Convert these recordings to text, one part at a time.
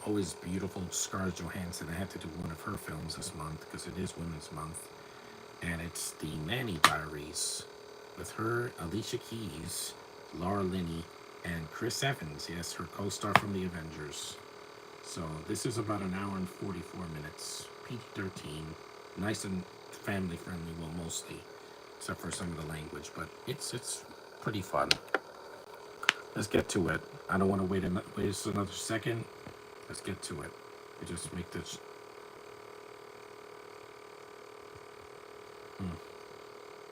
Always beautiful Scarlett Johansson. I had to do one of her films this month because it is Women's Month. And it's the Nanny Diaries with her, Alicia Keys, Laura Linney, and Chris Evans. Yes, her co-star from the Avengers. So this is about an hour and 44 minutes. PG-13, nice and family friendly. Well, mostly, except for some of the language, but it's pretty fun. Let's get to it. I don't want to waste another second. Let's get to it. We just make this.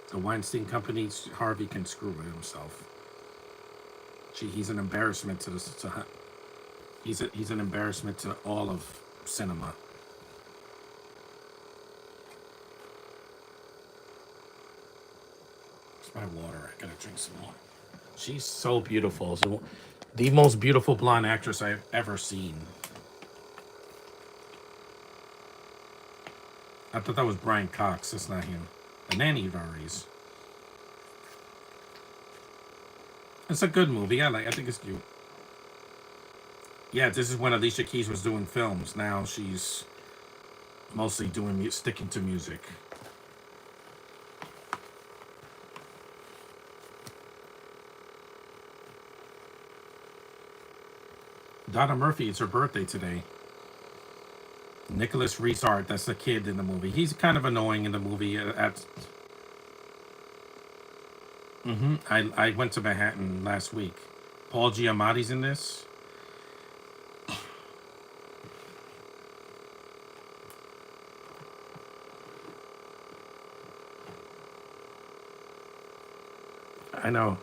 The Weinstein Company. Harvey can screw with himself. He's an embarrassment to the. He's an embarrassment to all of cinema. It's my water. I gotta drink some more. She's so beautiful. So, the most beautiful blonde actress I've ever seen. I thought that was Brian Cox. That's not him. The Nanny Diaries. It's a good movie. I think it's cute. Yeah, this is when Alicia Keys was doing films. Now she's mostly sticking to music. Donna Murphy, it's her birthday today. Nicholas Reese-Hart, that's the kid in the movie. He's kind of annoying in the movie. I went to Manhattan last week. Paul Giamatti's in this. I know.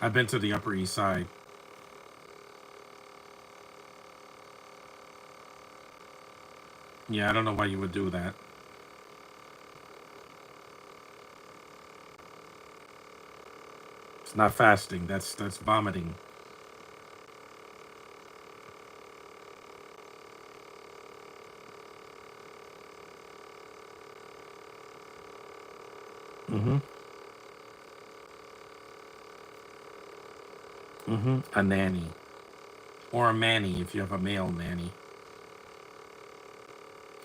I've been to the Upper East Side. Yeah, I don't know why you would do that. It's not fasting. That's vomiting. Mm-hmm. Mm-hmm. A nanny or a manny if you have a male nanny.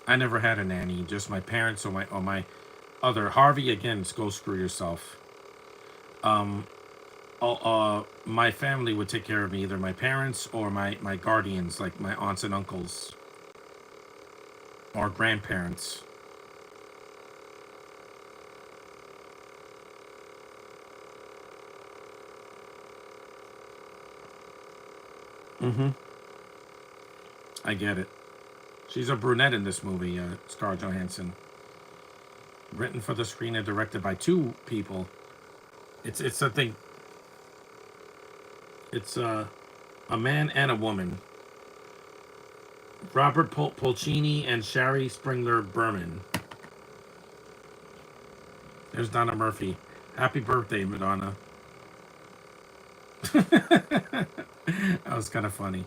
I never had a nanny. Just my parents or my other Harvey. Again, go screw yourself. My family would take care of me, either my parents or my guardians, like my aunts and uncles or grandparents. Mm-hmm. I get it. She's a brunette in this movie, Scarlett Johansson. Written for the screen and directed by two people. It's something. It's a man and a woman. Robert Pulcini and Shari Springler Berman. There's Donna Murphy. Happy birthday, Madonna. That was kind of funny.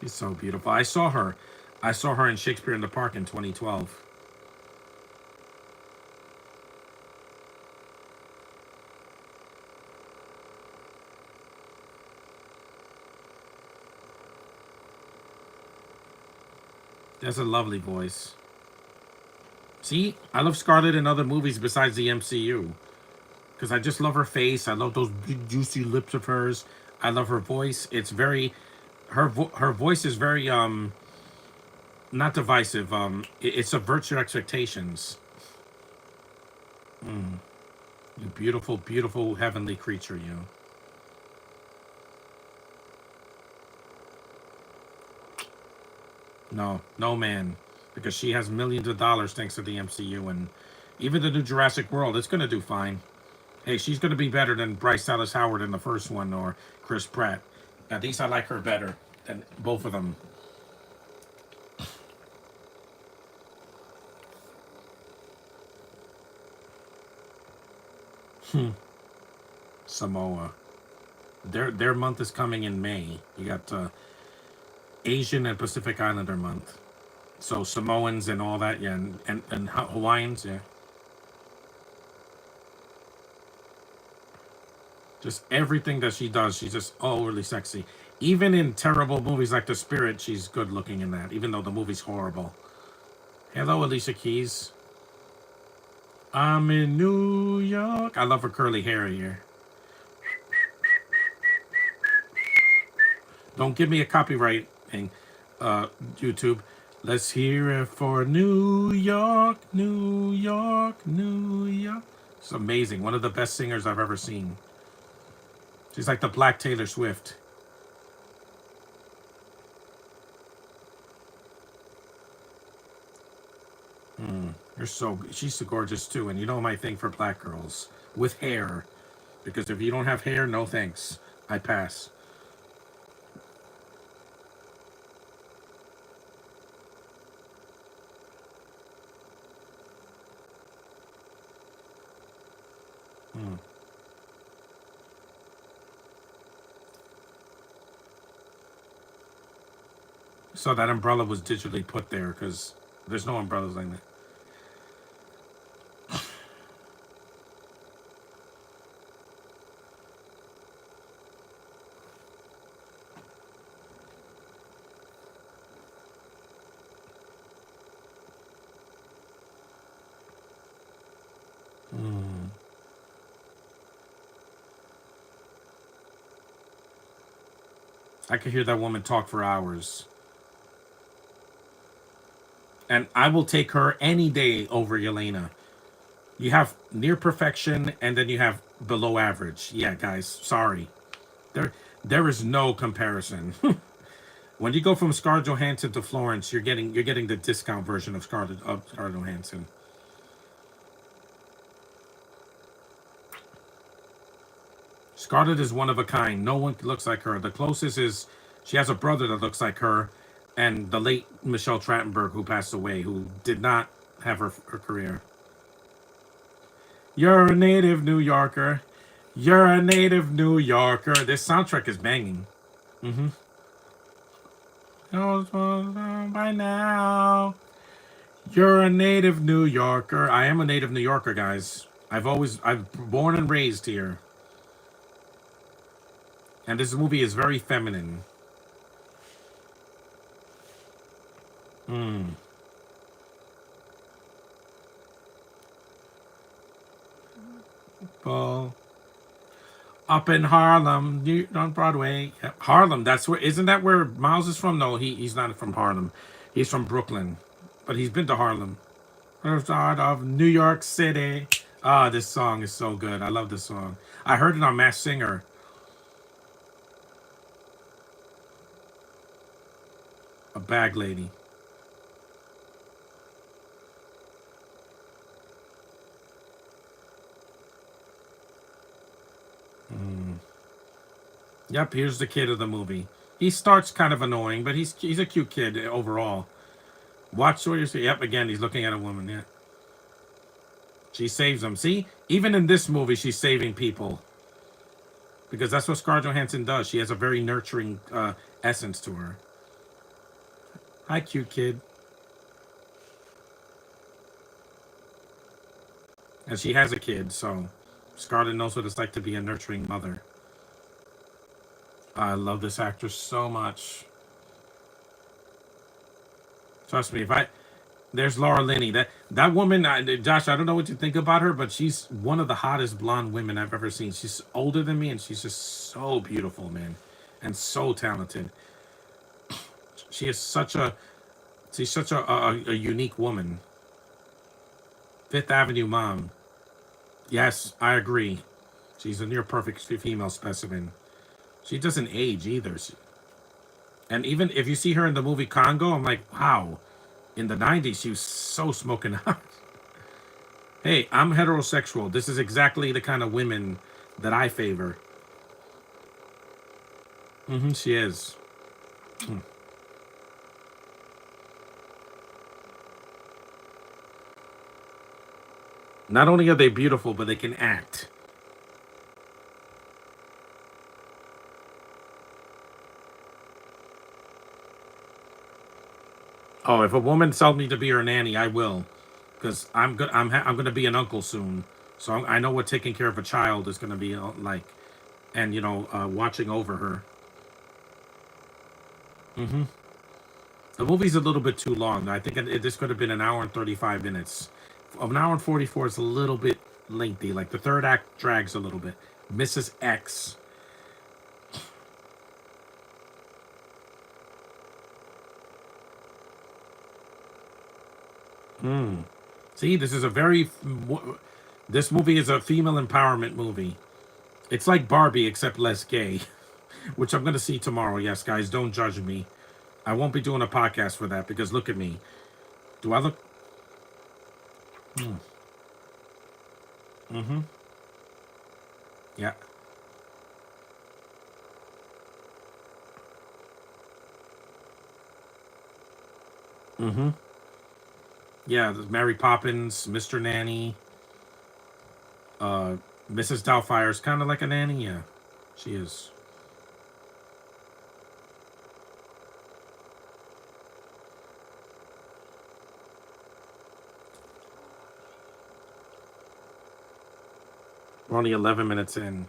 She's so beautiful. I saw her. I saw her in Shakespeare in the Park in 2012. That's a lovely voice. See, I love Scarlett in other movies besides the MCU because I just love her face. I love those big juicy lips of hers. I love her voice. It's very her voice is very not divisive. It subverts your expectations. You beautiful, beautiful heavenly creature. You. No, no man, because she has millions of dollars thanks to the MCU and even the new Jurassic World. It's gonna do fine. Hey, she's gonna be better than Bryce Dallas Howard in the first one or Chris Pratt. At least I like her better than both of them. Samoa. Their month is coming in May. You got Asian and Pacific Islander month. So Samoans and all that, yeah, and Hawaiians, yeah. Just everything that she does, she's just overly sexy. Even in terrible movies like The Spirit, she's good looking in that, even though the movie's horrible. Hello, Alicia Keys. I'm in New York. I love her curly hair here. Don't give me a copyright thing, YouTube. Let's hear it for New York, New York, New York. It's amazing. One of the best singers I've ever seen. She's like the Black Taylor Swift. She's so gorgeous too. And you know my thing for black girls with hair. Because if you don't have hair, no thanks. I pass. So that umbrella was digitally put there because there's no umbrellas like that. I could hear that woman talk for hours. And I will take her any day over Yelena. You have near perfection and then you have below average. Yeah, guys, sorry. There there is no comparison. When you go from Scarlett Johansson to Florence, you're getting the discount version of Scarlett Johansson. Scarlett is one of a kind. No one looks like her. The closest is she has a brother that looks like her, and the late Michelle Trachtenberg, who passed away, who did not have her career. You're a native New Yorker. You're a native New Yorker. This soundtrack is banging. Mm-hmm. By now. You're a native New Yorker. I am a native New Yorker, guys. I've born and raised here. And this movie is very feminine. Well, up in Harlem, on Broadway. Yeah, Harlem, that's where, isn't that where Miles is from? No, he's not from Harlem. He's from Brooklyn. But he's been to Harlem. First out of New York City. Ah, this song is so good. I love this song. I heard it on Masked Singer. A bag lady. Yep, here's the kid of the movie. He starts kind of annoying, but he's a cute kid overall. Watch what you see. Yep, again, he's looking at a woman. Yeah, she saves him. See, even in this movie, she's saving people because that's what Scarlett Johansson does. She has a very nurturing essence to her. Hi, cute kid. And she has a kid, so Scarlett knows what it's like to be a nurturing mother. I love this actress so much. Trust me, if I there's Laura Linney. That woman, Josh, I don't know what you think about her, but she's one of the hottest blonde women I've ever seen. She's older than me, and she's just so beautiful, man, and so talented. She is she's such a unique woman. Fifth Avenue mom. Yes, I agree. She's a near perfect female specimen. She doesn't age either. And even if you see her in the movie Congo, I'm like, wow. In the 90s, she was so smoking hot. Hey, I'm heterosexual. This is exactly the kind of women that I favor. She is. Not only are they beautiful, but they can act. Oh, if a woman tells me to be her nanny, I will, because I'm good. I'm gonna be an uncle soon, so I know what taking care of a child is gonna be like, and watching over her. Hmm. The movie's a little bit too long. I think this could have been an hour and 35 minutes. An hour and 44 is a little bit lengthy. Like the third act drags a little bit. Mrs. X. See, this is a very. This movie is a female empowerment movie. It's like Barbie except less gay, which I'm gonna see tomorrow. Yes, guys, don't judge me. I won't be doing a podcast for that because look at me. Do I look? Mm-hmm. Yeah. Mm-hmm. Yeah. Mary Poppins, Mr. Nanny, uh, Mrs. Doubtfire's kind of like a nanny. Yeah, she is. We're only 11 minutes in.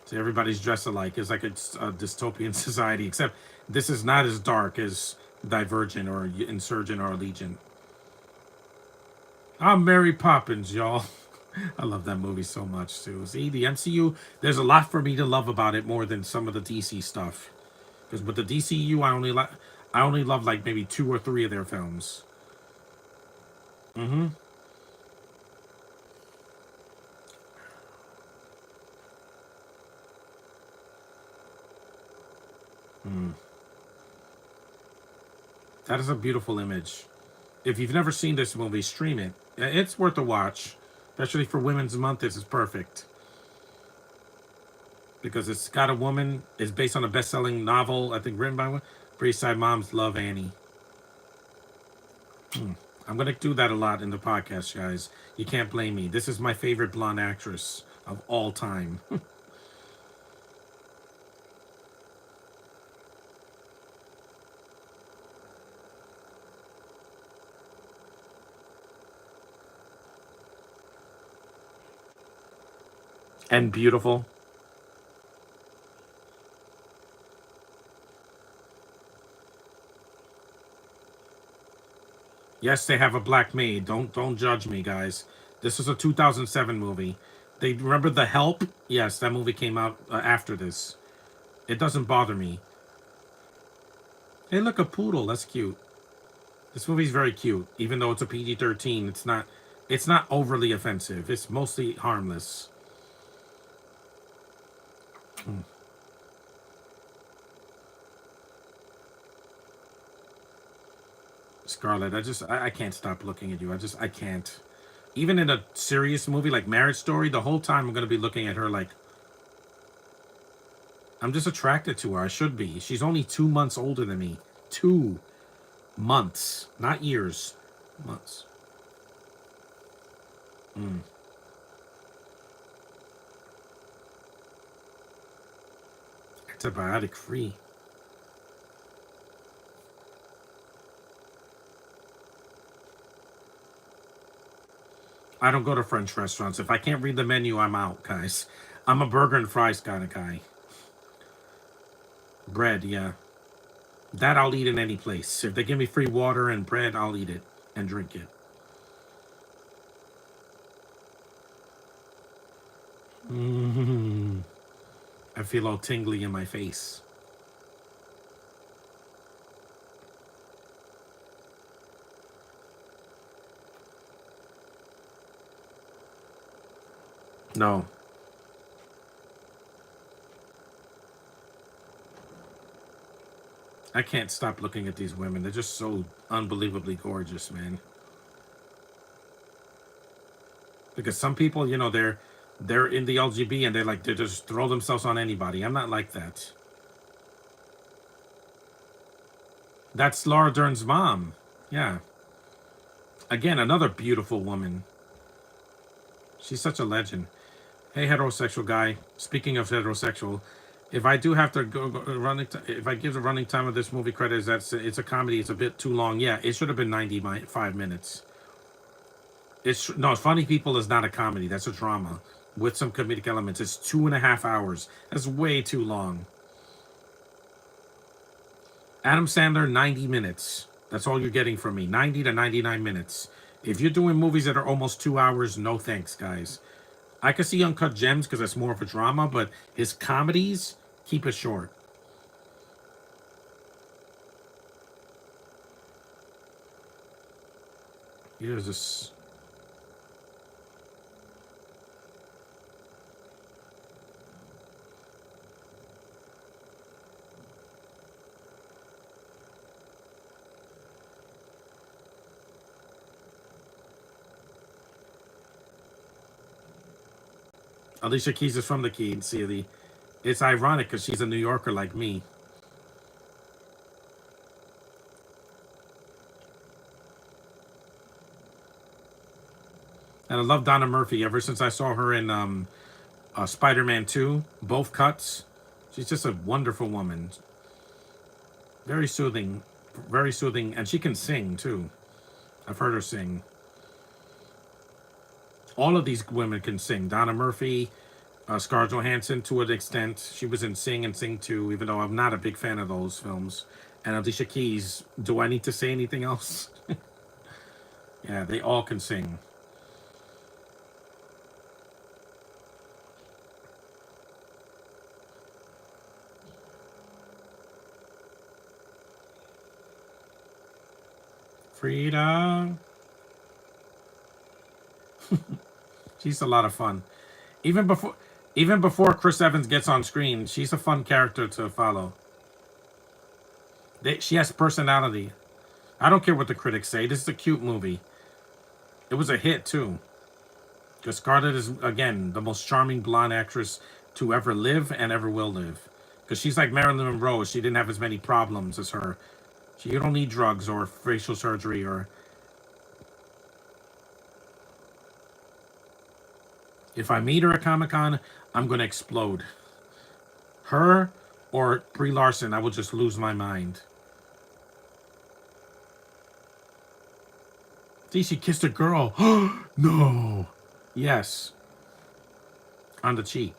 So everybody's dressed alike. It's like it's a dystopian society, except this is not as dark as Divergent or Insurgent or Allegiant. I'm Mary Poppins, y'all. I love that movie so much too. See, the MCU, there's a lot for me to love about it more than some of the DC stuff. Because with the DCU, I only love like maybe two or three of their films. Mm-hmm. That is a beautiful image. If you've never seen this movie, stream it. It's worth a watch, especially for Women's Month. This is perfect because it's got a woman. It's based on a best-selling novel, I think, written by one. Pretty Side Moms Love Annie. I'm gonna do that a lot in the podcast, guys. You can't blame me. This is my favorite blonde actress of all time. And beautiful. Yes, they have a black maid. Don't judge me, guys. This is a 2007 movie. They remember The Help? Yes, that movie came out after this. It doesn't bother me. Hey, look, a poodle. That's cute. This movie's very cute, even though it's a PG-13. It's not. It's not overly offensive. It's mostly harmless. Scarlett, I can't stop looking at you. I can't. Even in a serious movie like Marriage Story, the whole time I'm gonna be looking at her like I'm just attracted to her. I should be. She's only 2 months older than me. 2 months, not years. Months. Antibiotic free. I don't go to French restaurants. If I can't read the menu, I'm out, guys. I'm a burger and fries kind of guy. Bread, yeah. That I'll eat in any place. If they give me free water and bread, I'll eat it and drink it. Mm. I feel all tingly in my face. No, I can't stop looking at these women. They're just so unbelievably gorgeous, man. Because some people, they're in the LGB and they just throw themselves on anybody. I'm not like that. That's Laura Dern's mom. Yeah. Again, another beautiful woman. She's such a legend. Hey, heterosexual guy. Speaking of heterosexual, If I do have to if I give the running time of this movie credit, that's it's a comedy. It's a bit too long. Yeah, it should have been 95 minutes. It's no Funny People is not a comedy. That's a drama with some comedic elements. It's 2.5 hours. That's way too long. Adam Sandler, 90 minutes. That's all you're getting from me. 90 to 99 minutes. If you're doing movies that are almost 2 hours, no thanks, guys. I could see Uncut Gems because that's more of a drama, but his comedies, keep it short. Here's this. Alicia Keys is from the Key. See the. It's ironic because she's a New Yorker like me, and I love Donna Murphy ever since I saw her in Spider-Man 2. Both cuts. She's just a wonderful woman. Very soothing, very soothing, and she can sing too. I've heard her sing. All of these women can sing. Donna Murphy, Scarlett Johansson to an extent. She was in Sing and Sing 2, even though I'm not a big fan of those films. And Alicia Keys. Do I need to say anything else? Yeah, they all can sing. Frida. She's a lot of fun. Even before even before Chris Evans gets on screen, she's a fun character to follow. She has personality. I don't care what the critics say. This is a cute movie. It was a hit too. Because Scarlett is again the most charming blonde actress to ever live and ever will live. Because she's like Marilyn Monroe. She didn't have as many problems as her. You don't need drugs or facial surgery or. If I meet her at Comic Con, I'm gonna explode. Her or Brie Larson, I will just lose my mind. See, she kissed a girl. No. Yes. On the cheek.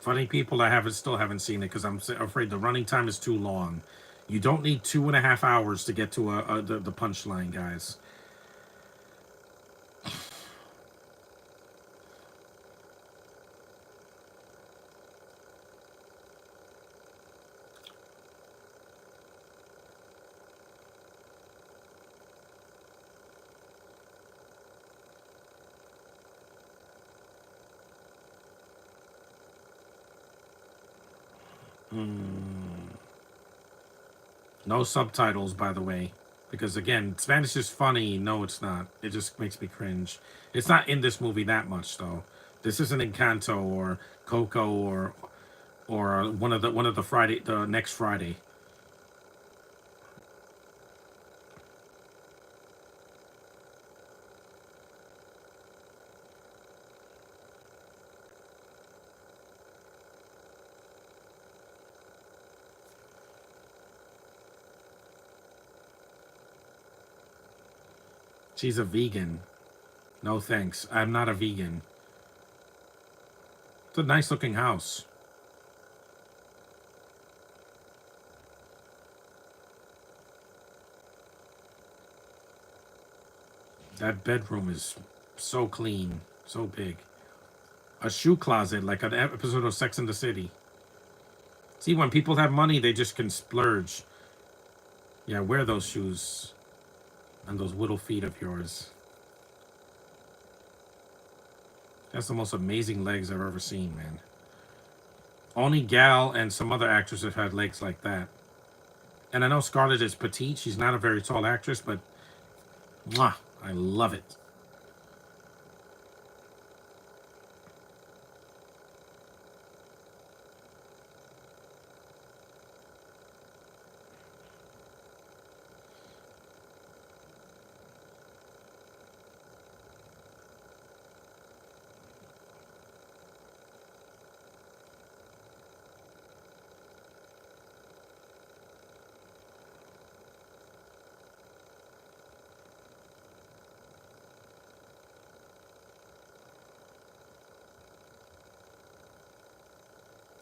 Funny People, I haven't still haven't seen it because I'm afraid the running time is too long. You don't need 2.5 hours to get to the punchline, guys. No subtitles, by the way, because again, Spanish is funny. No, it's not. It just makes me cringe. It's not in this movie that much though. This isn't Encanto or Coco or one of the Friday the next Friday. She's a vegan. No thanks. I'm not a vegan. It's a nice looking house. That bedroom is so clean, so big. A shoe closet like an episode of Sex and the City. See, when people have money, they just can splurge. Yeah, wear those shoes and those little feet of yours. That's the most amazing legs I've ever seen, man. Only Gal and some other actors have had legs like that. And I know Scarlett is petite. She's not a very tall actress, but mwah, I love it.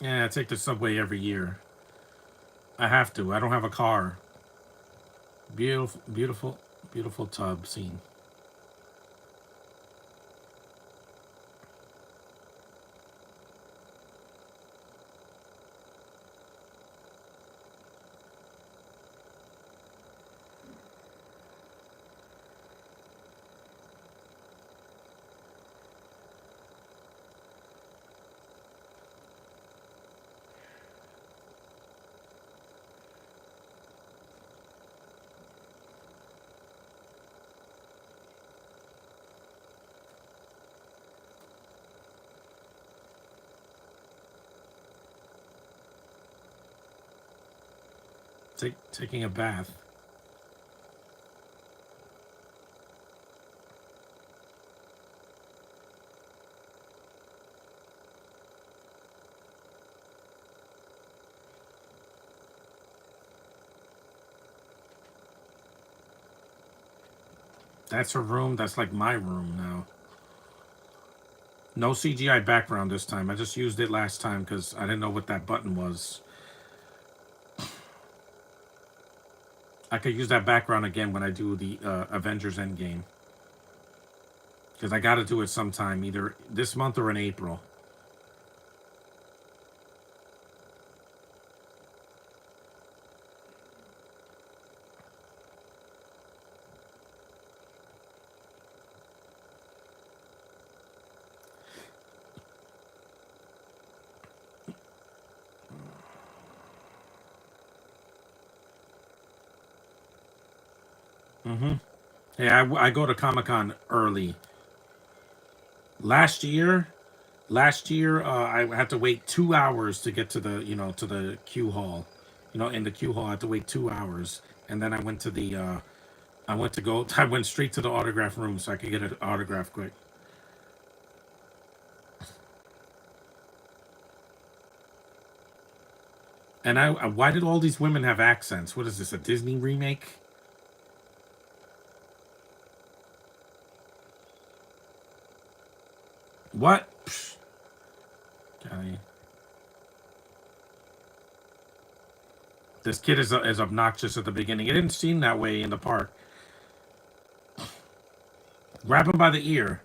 Yeah, I take the subway every year. I have to. I don't have a car. Beautiful, beautiful, beautiful tub scene. Taking a bath. That's her room. That's like my room now. No CGI background this time. I just used it last time because I didn't know what that button was. I could use that background again when I do the Avengers Endgame. Because I got to do it sometime, either this month or in April. Mm-hmm. Yeah, I go to Comic Con early. Last year, I had to wait 2 hours to get to the to the queue hall. In the queue hall, I had to wait 2 hours, and then I went to the I went to go. I went straight to the autograph room so I could get an autograph quick. And why did all these women have accents? What is this? A Disney remake? What? Psh, okay. This kid is obnoxious at the beginning. It didn't seem that way in the park. Grab him by the ear.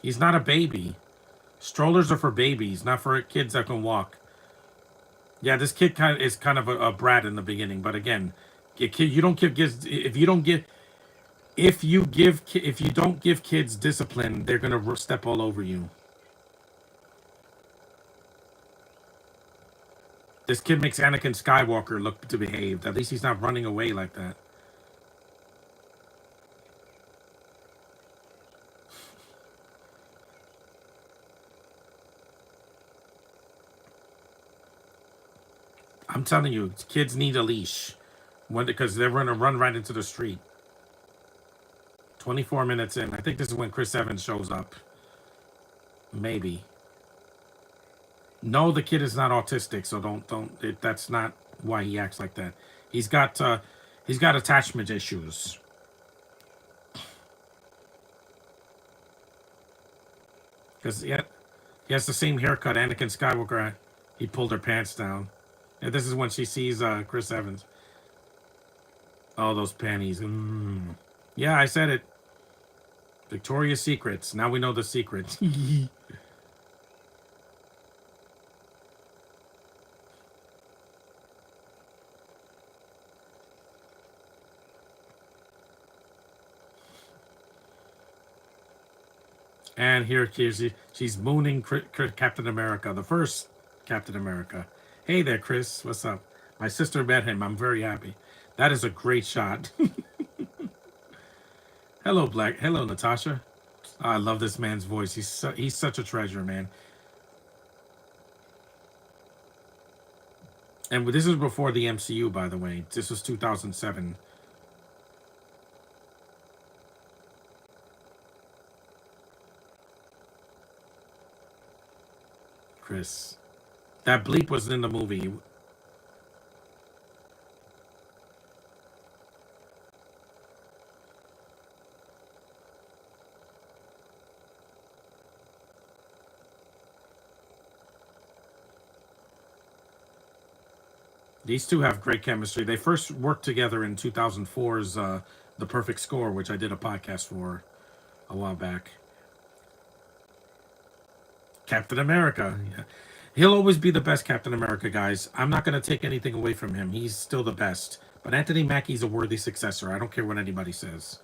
He's not a baby. Strollers are for babies, not for kids that can walk. Yeah, this kid kind of a brat in the beginning, but again, you don't give kids if you don't give if you don't give kids discipline, they're gonna step all over you. This kid makes Anakin Skywalker look to behave. At least he's not running away like that. I'm telling you, kids need a leash, because they're gonna run right into the street. 24 minutes in, I think this is when Chris Evans shows up. Maybe. No, the kid is not autistic, so that's not why he acts like that. He's got uh, he's got attachment issues. Because he has the same haircut Anakin Skywalker had. He pulled her pants down. And this is when she sees Chris Evans. Oh, those panties. Mm. Yeah, I said it. Victoria's Secrets. Now we know the secret. And she's mooning Captain America, the first Captain America. Hey there, Chris. What's up? My sister met him. I'm very happy. That is a great shot. Hello, Black. Hello, Natasha. I love this man's voice. He's such a treasure, man. And this is before the MCU, by the way. This was 2007. Chris. That bleep was in the movie. These two have great chemistry. They first worked together in 2004's The Perfect Score, which I did a podcast for a while back. Captain America. Yeah. He'll always be the best Captain America, guys. I'm not going to take anything away from him. He's still the best. But Anthony Mackie's a worthy successor. I don't care what anybody says.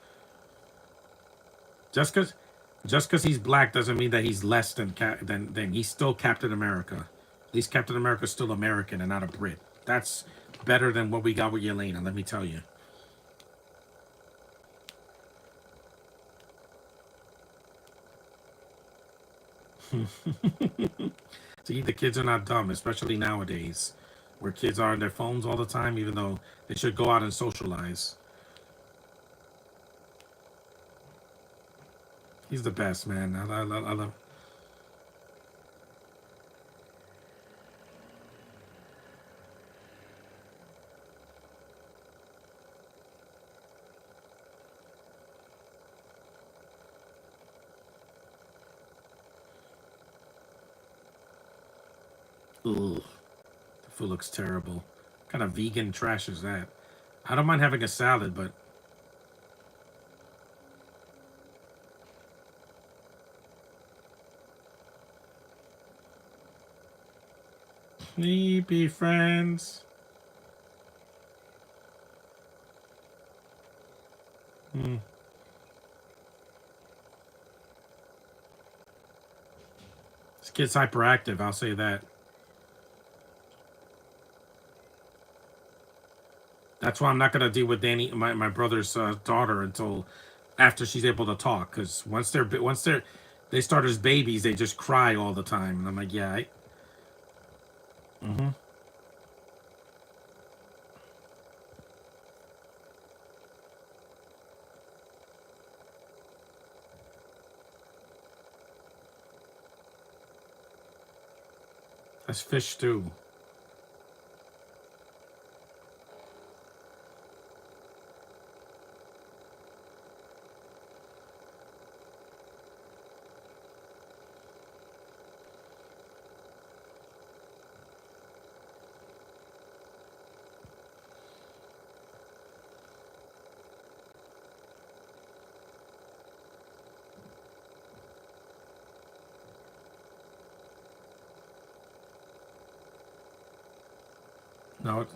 Just because he's black doesn't mean that he's less than he's still Captain America. At least Captain America's still American and not a Brit. That's better than what we got with Yelena, let me tell you. See, the kids are not dumb, especially nowadays, where kids are on their phones all the time, even though they should go out and socialize. He's the best, man. I love. Ugh, the food looks terrible. What kind of vegan trash is that? I don't mind having a salad, but sleepy friends. Hmm. This kid's hyperactive. I'll say that. That's why I'm not gonna deal with my brother's daughter, until after she's able to talk. Because they start as babies, they just cry all the time, and I'm like, yeah, mm-hmm. That's fish stew. No,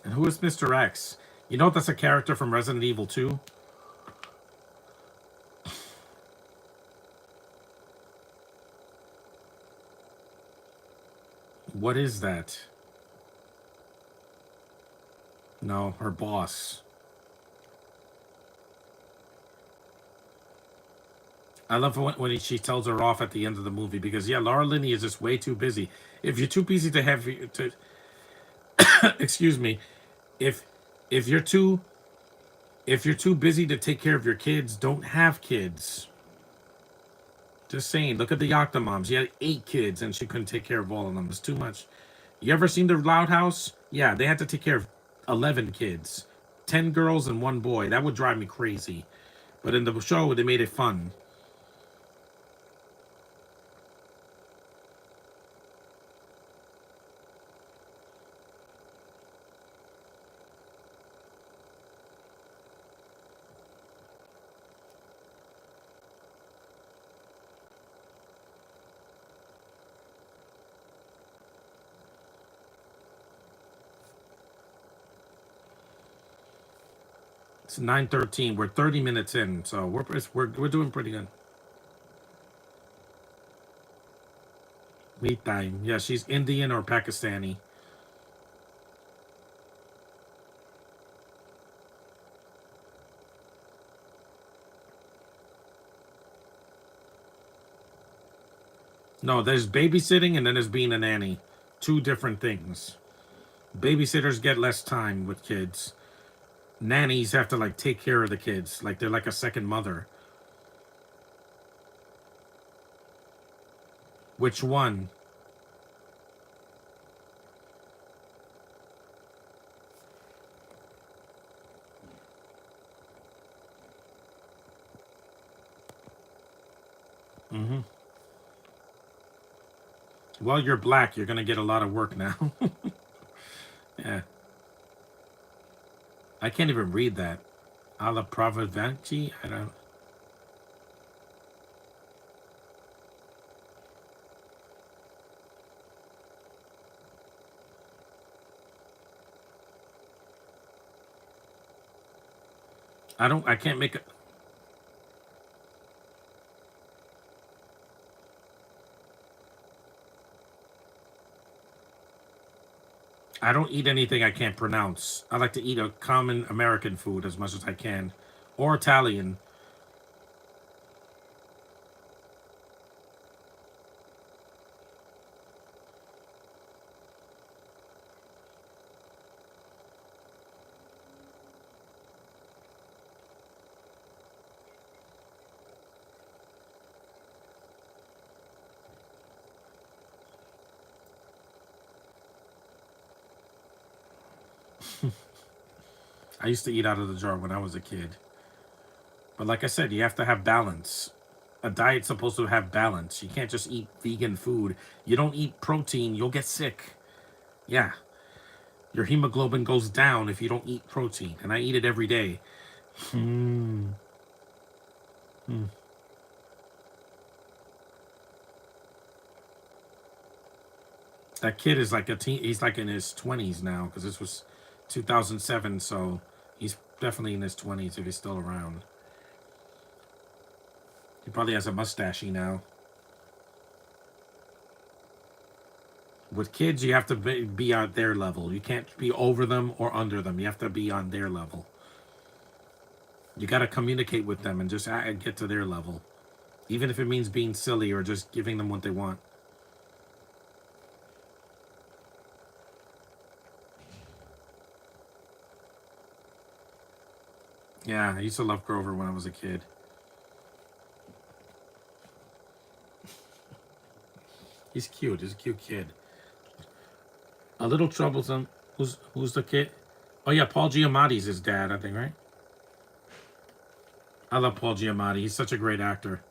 and who is Mr. X? You know that's a character from Resident Evil 2. What is that? No, her boss. I love when she tells her off at the end of the movie, because yeah, Laura Linney is just way too busy. If you're too busy to have to, excuse me, if if you're too if you're too busy to take care of your kids, don't have kids. Just saying. Look at the Octomoms. She had 8 kids and she couldn't take care of all of them. It's too much. You ever seen the Loud House? Yeah, they had to take care of 11 kids, 10 girls and 1 boy. That would drive me crazy. But in the show, they made it fun. It's 9:13. We're 30 minutes in, so we're doing pretty good. Meet time. Yeah, she's Indian or Pakistani. No, there's babysitting and then there's being a nanny. Two different things. Babysitters get less time with kids. Nannies have to like take care of the kids, like they're like a second mother. Which one? Hmm. Well, you're black. You're gonna get a lot of work now. Yeah, I can't even read that. Alla Providenci. I don't. I don't. I can't make it. I don't eat anything I can't pronounce. I like to eat a common American food as much as I can, or Italian. I used to eat out of the jar when I was a kid. But like I said, you have to have balance. A diet's supposed to have balance. You can't just eat vegan food. You don't eat protein, you'll get sick. Yeah, your hemoglobin goes down if you don't eat protein, and I eat it every day. Hmm. Hmm. That kid is like a teen. He's like in his 20s now because this was 2007, so he's definitely in his 20s if he's still around. He probably has a mustachey now. With kids, you have to be on their level. You can't be over them or under them. You have to be on their level. You got to communicate with them and just get to their level, even if it means being silly or just giving them what they want. Yeah, I used to love Grover when I was a kid. He's cute. He's a cute kid. A little troublesome. Who's the kid? Oh yeah, Paul Giamatti's his dad, I think, right? I love Paul Giamatti. He's such a great actor.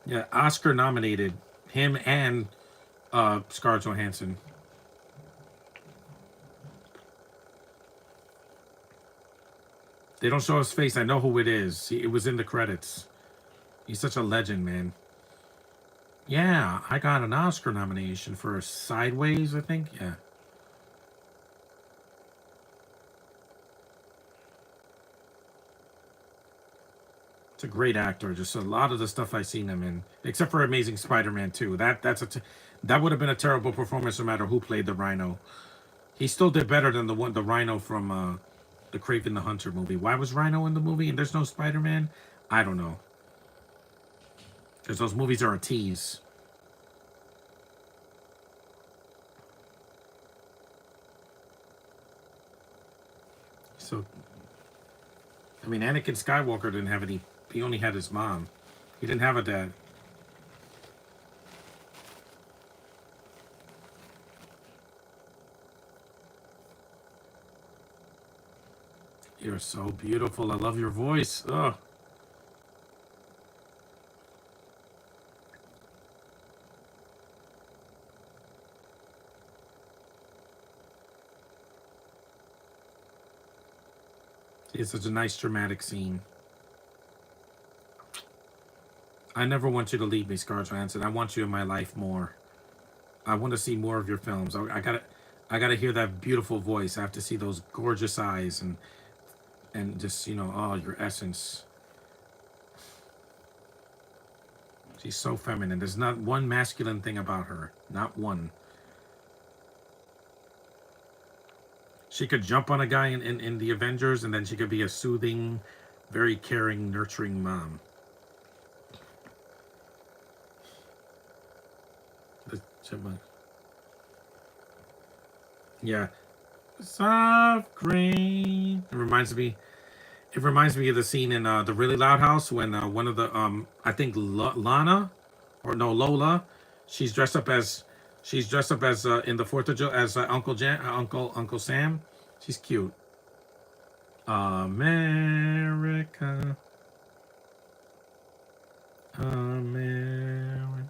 Yeah, Oscar nominated him and Scarlett Johansson. They don't show his face. I know who it is. It was in the credits. He's such a legend, man. Yeah, I got an Oscar nomination for Sideways, I think. Yeah. It's a great actor. Just a lot of the stuff I've seen him in, except for Amazing Spider-Man 2. That would have been a terrible performance no matter who played the Rhino. He still did better than the Rhino from the Craven the Hunter movie. Why was Rhino in the movie and there's no Spider-Man? I don't know. Because those movies are a tease. So, I mean, Anakin Skywalker didn't have any. He only had his mom. He didn't have a dad. You're so beautiful. I love your voice. Oh, it's such a nice dramatic scene. I never want you to leave me, Scarlett Johansson. I want you in my life more. I want to see more of your films. I gotta hear that beautiful voice. I have to see those gorgeous eyes and and just, you know, oh, your essence. She's so feminine. There's not one masculine thing about her. Not one. She could jump on a guy in the Avengers, and then she could be a soothing, very caring, nurturing mom. The chipmunk. Yeah. Soft green. It reminds me of the scene in the Really Loud House when one of the I think Lana or no Lola, she's dressed up as in the Fourth of July as Uncle Sam. She's cute. America, America.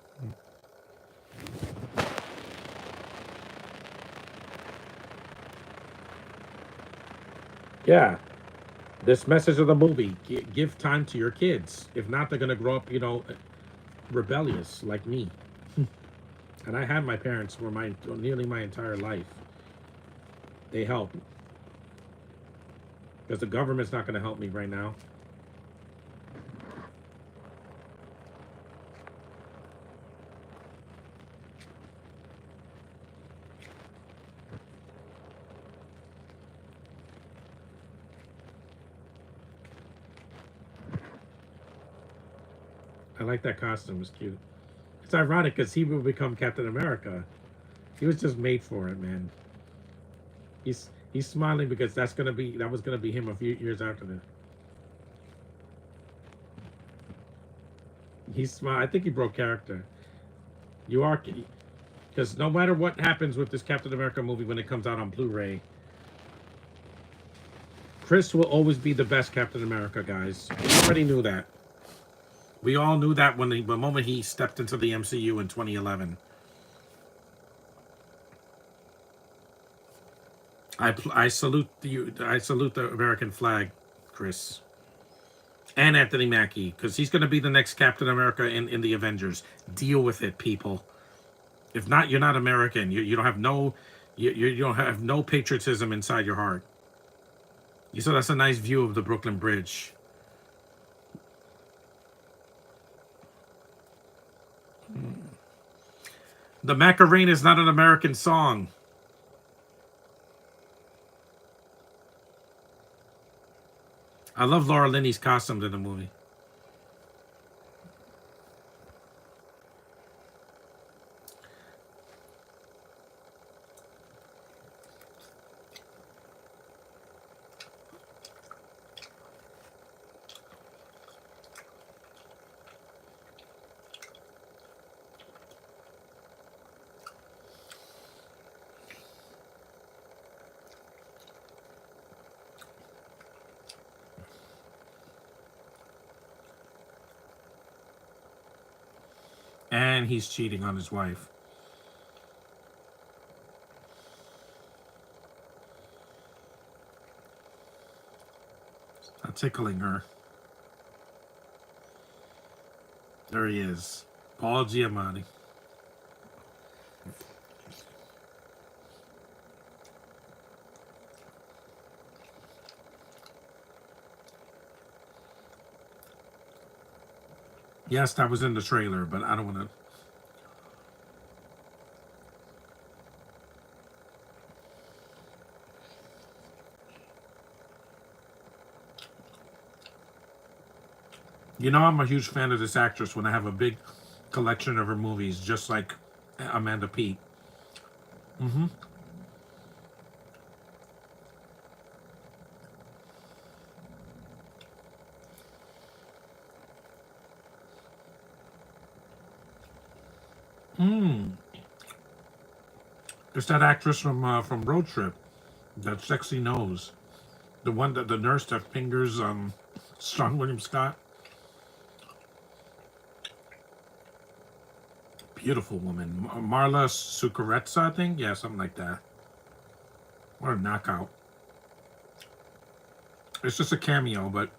Yeah, this message of the movie: give time to your kids. If not, they're gonna grow up, you know, rebellious like me. And I had my parents for my nearly my entire life. They help because the government's not going to help me right now. I like that costume; it's cute. It's ironic because he will become Captain America. He was just made for it, man. He's smiling because that was gonna be him a few years after that. He's smile. I think he broke character. You are because no matter what happens with this Captain America movie when it comes out on Blu-ray, Chris will always be the best Captain America, guys. We already knew that. We all knew that when the moment he stepped into the MCU in 2011. I salute you. I salute the American flag, Chris, and Anthony Mackie, because he's going to be the next Captain America in the Avengers. Deal with it, people. If not, you're not American. You don't have no you don't have no patriotism inside your heart. You saw that's a nice view of the Brooklyn Bridge. The Macarena is not an American song. I love Laura Linney's costumes in the movie. And he's cheating on his wife. Not tickling her. There he is. Paul Giamatti. Yes, that was in the trailer, but I don't want to. You know, I'm a huge fan of this actress when I have a big collection of her movies, just like Amanda Peet. Mm-hmm. Mm. It's that actress from Road Trip, that sexy nose, the one that the nurse that fingers Sean William Scott. Beautiful woman, Marla Sukaretsa, I think. Yeah, something like that. What a knockout! It's just a cameo, but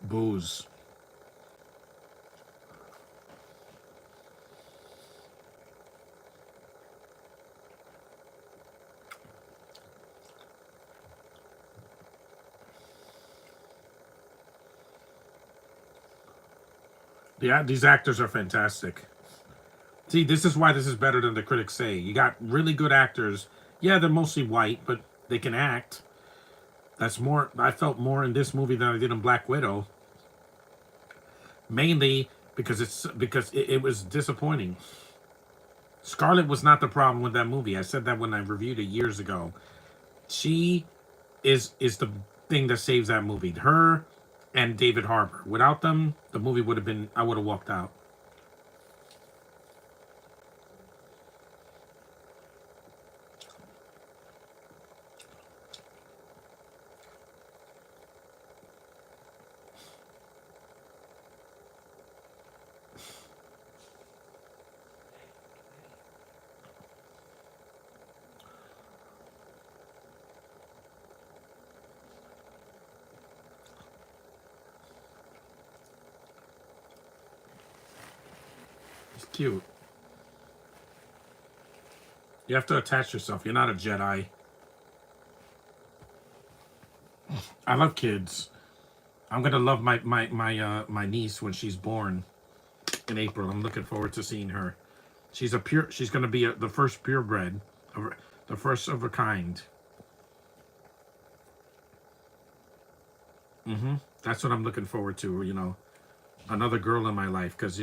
Booze. Yeah, these actors are fantastic. See, this is why this is better than the critics say. You got really good actors. Yeah, they're mostly white, but they can act. That's more. I felt more in this movie than I did in Black Widow. Mainly because it was disappointing. Scarlett was not the problem with that movie. I said that when I reviewed it years ago. She is the thing that saves that movie. Her and David Harbour. Without them, the movie would have been. I would have walked out. It's cute. You have to attach yourself. You're not a Jedi. I love kids. I'm gonna love my niece when she's born in April. I'm looking forward to seeing her. She's a pure. She's gonna be the first purebred, the first of a kind. That's what I'm looking forward to. Another girl in my life, because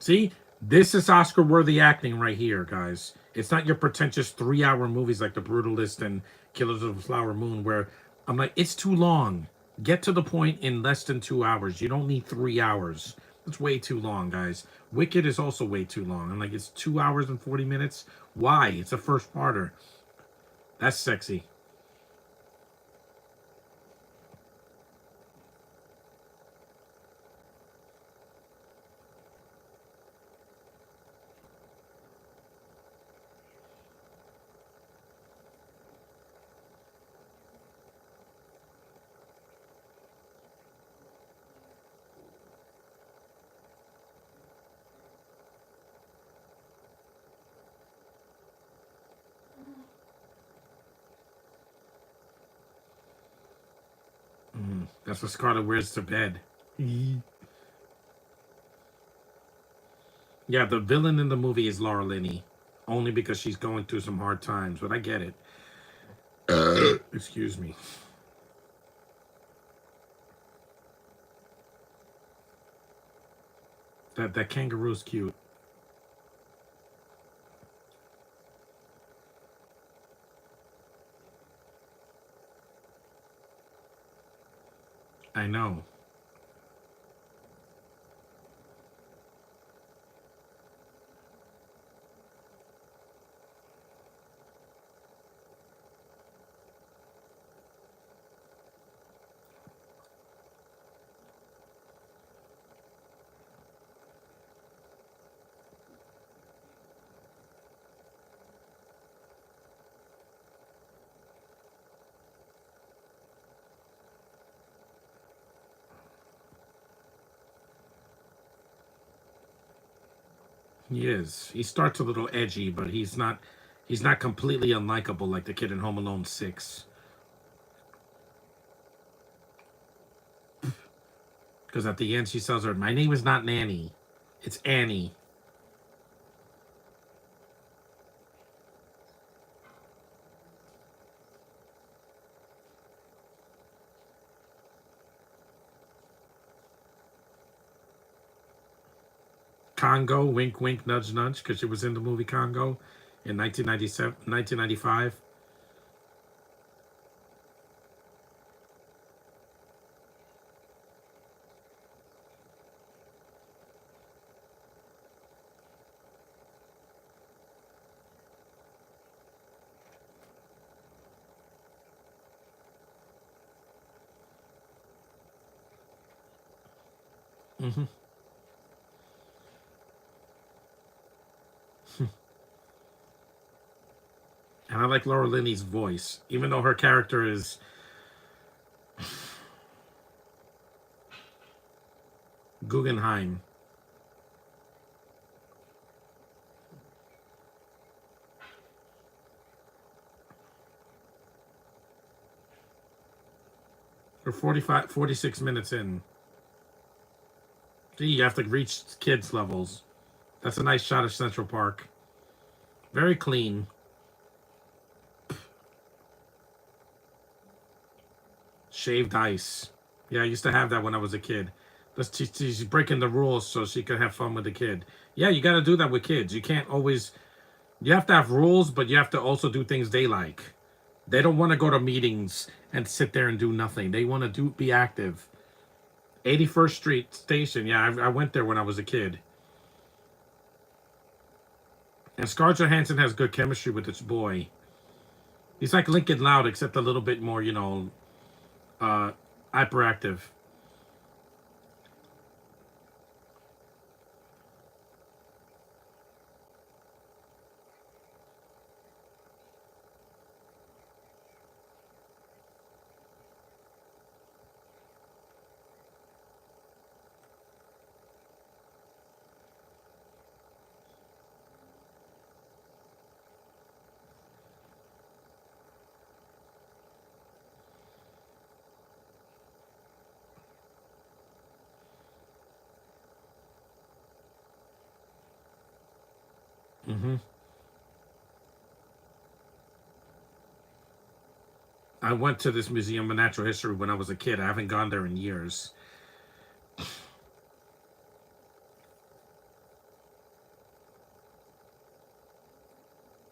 See, this is Oscar-worthy acting right here, guys. It's not your pretentious 3-hour movies like The Brutalist and Killers of the Flower Moon, where I'm like, it's too long. Get to the point in less than 2 hours. You don't need 3 hours. That's way too long, guys. Wicked is also way too long. I'm like, it's 2 hours and 40 minutes. Why? It's a first parter. That's sexy. That's what Scarlet wears to bed. Yeah, the villain in the movie is Laura Linney, only because she's going through some hard times. But I get it. Excuse me. That kangaroo's cute. I know. He is. He starts a little edgy, but he's not. He's not completely unlikable like the kid in Home Alone 6. Because at the end, she tells her, "My name is not Nanny. It's Annie." Congo, wink, wink, nudge, nudge, because she was in the movie Congo in 1997, 1995. Mm-hmm. And I like Laura Linney's voice, even though her character is Guggenheim. We're 46 minutes in. See, you have to reach kids levels. That's a nice shot of Central Park. Very clean. Shaved ice. Yeah, I used to have that when I was a kid. She's breaking the rules so she can have fun with the kid. Yeah, you got to do that with kids. You can't always. You have to have rules, but you have to also do things they like. They don't want to go to meetings and sit there and do nothing. They want to be active. 81st Street Station. Yeah, I went there when I was a kid. And Scarlett Johansson has good chemistry with this boy. He's like Lincoln Loud, except a little bit more, uh, hyperactive. Hmm. I went to this museum of natural history when I was a kid. I haven't gone there in years.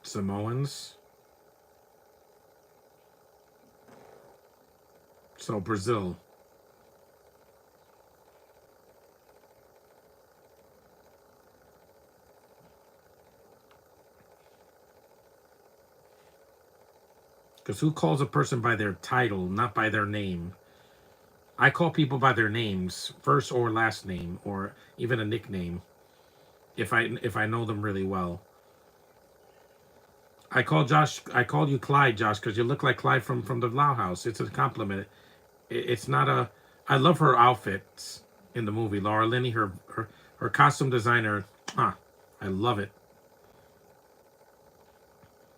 Samoans. So Brazil. Because who calls a person by their title, not by their name? I call people by their names, first or last name, or even a nickname, if I know them really well. I call Josh. I call you Clyde, Josh, because you look like Clyde from the Loud House. It's a compliment. It's not a. I love her outfits in the movie. Laura Linney, her costume designer. I love it.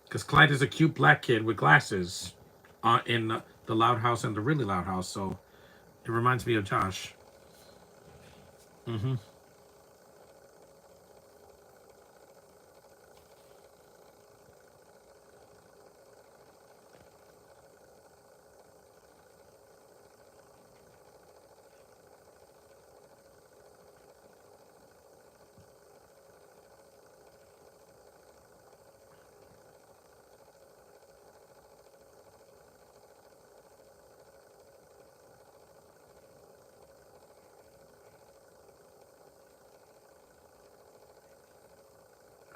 Because Clyde is a cute black kid with glasses, in the Loud House and the Really Loud House. So it reminds me of Josh. Hmm.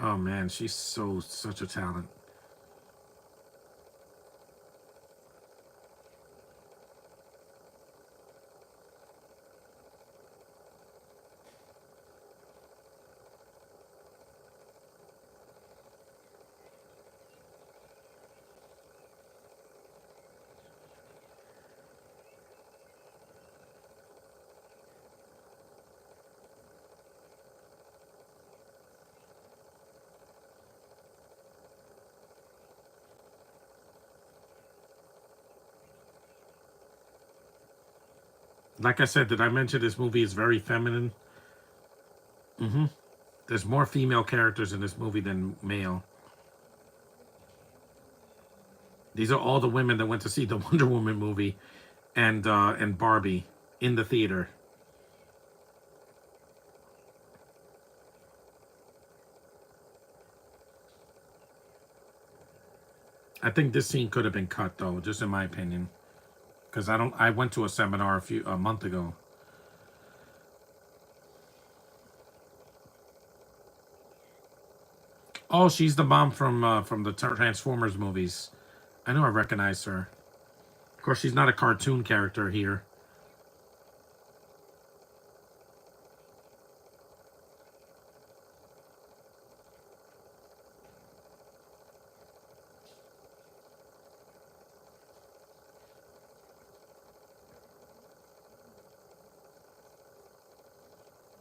Oh man, she's such a talent. Like I said, did I mention this movie is very feminine? Hmm. There's more female characters in this movie than male. These are all the women that went to see the Wonder Woman movie and Barbie in the theater. I think this scene could have been cut though, just in my opinion, because I don't. I went to a seminar a month ago. Oh, she's the mom from the Transformers movies. I know I recognize her. Of course, she's not a cartoon character here.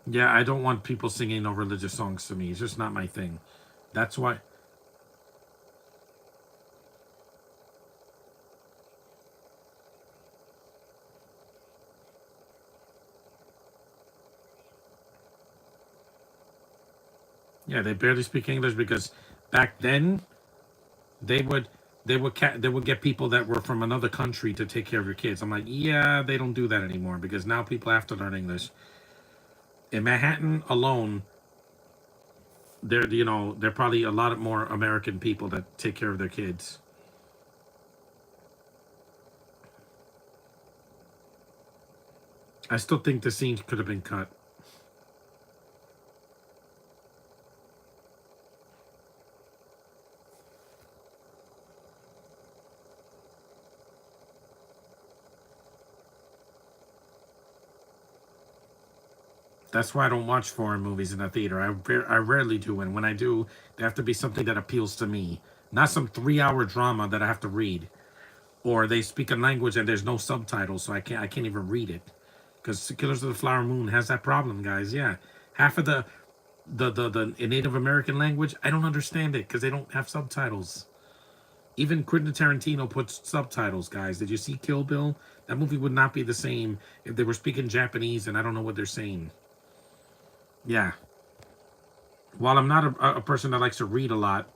Yeah, I don't want people singing no religious songs to me. It's just not my thing. That's why. Yeah, they barely speak English because back then they would they would get people that were from another country to take care of your kids. I'm like, yeah, they don't do that anymore because now people have to learn English. In Manhattan alone, there are probably a lot more American people that take care of their kids. I still think the scene could have been cut. That's why I don't watch foreign movies in the theater. I rarely do, and when I do, they have to be something that appeals to me, not some 3 hour drama that I have to read, or they speak a language and there's no subtitles, so I can't even read it. Because Killers of the Flower Moon has that problem, guys. Yeah, half of the Native American language, I don't understand it because they don't have subtitles. Even Quentin Tarantino puts subtitles, guys. Did you see Kill Bill? That movie would not be the same if they were speaking Japanese and I don't know what they're saying. Yeah. While I'm not a person that likes to read a lot,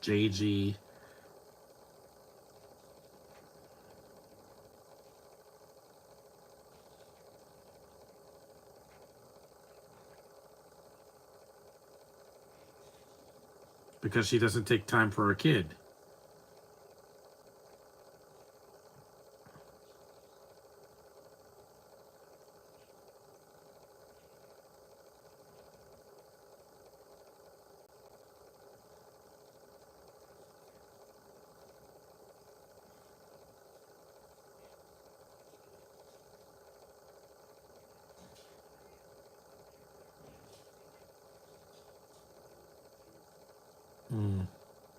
JG, because she doesn't take time for her kid.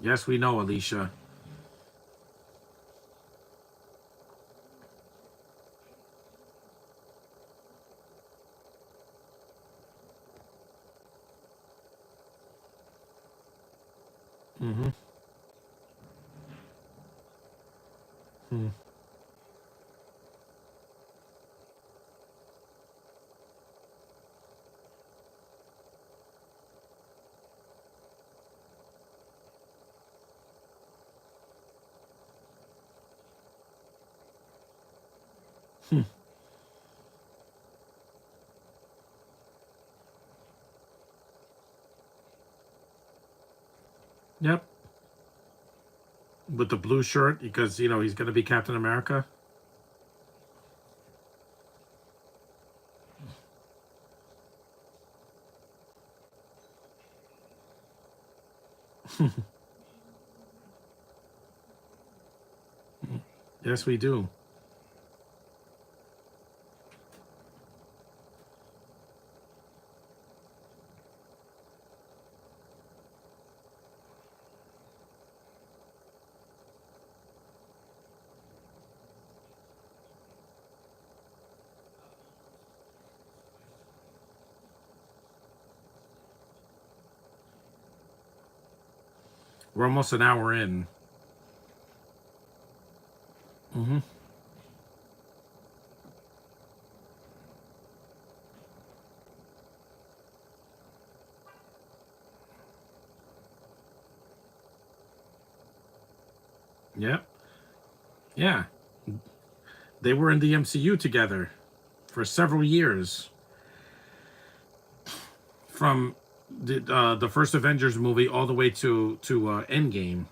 Yes, we know, Alicia. Mm-hmm. Yep. With the blue shirt because he's gonna be Captain America. Yes, we do. We're almost an hour in. Mm-hmm. Yep. Yeah. They were in the MCU together for several years, from the first Avengers movie all the way to Endgame.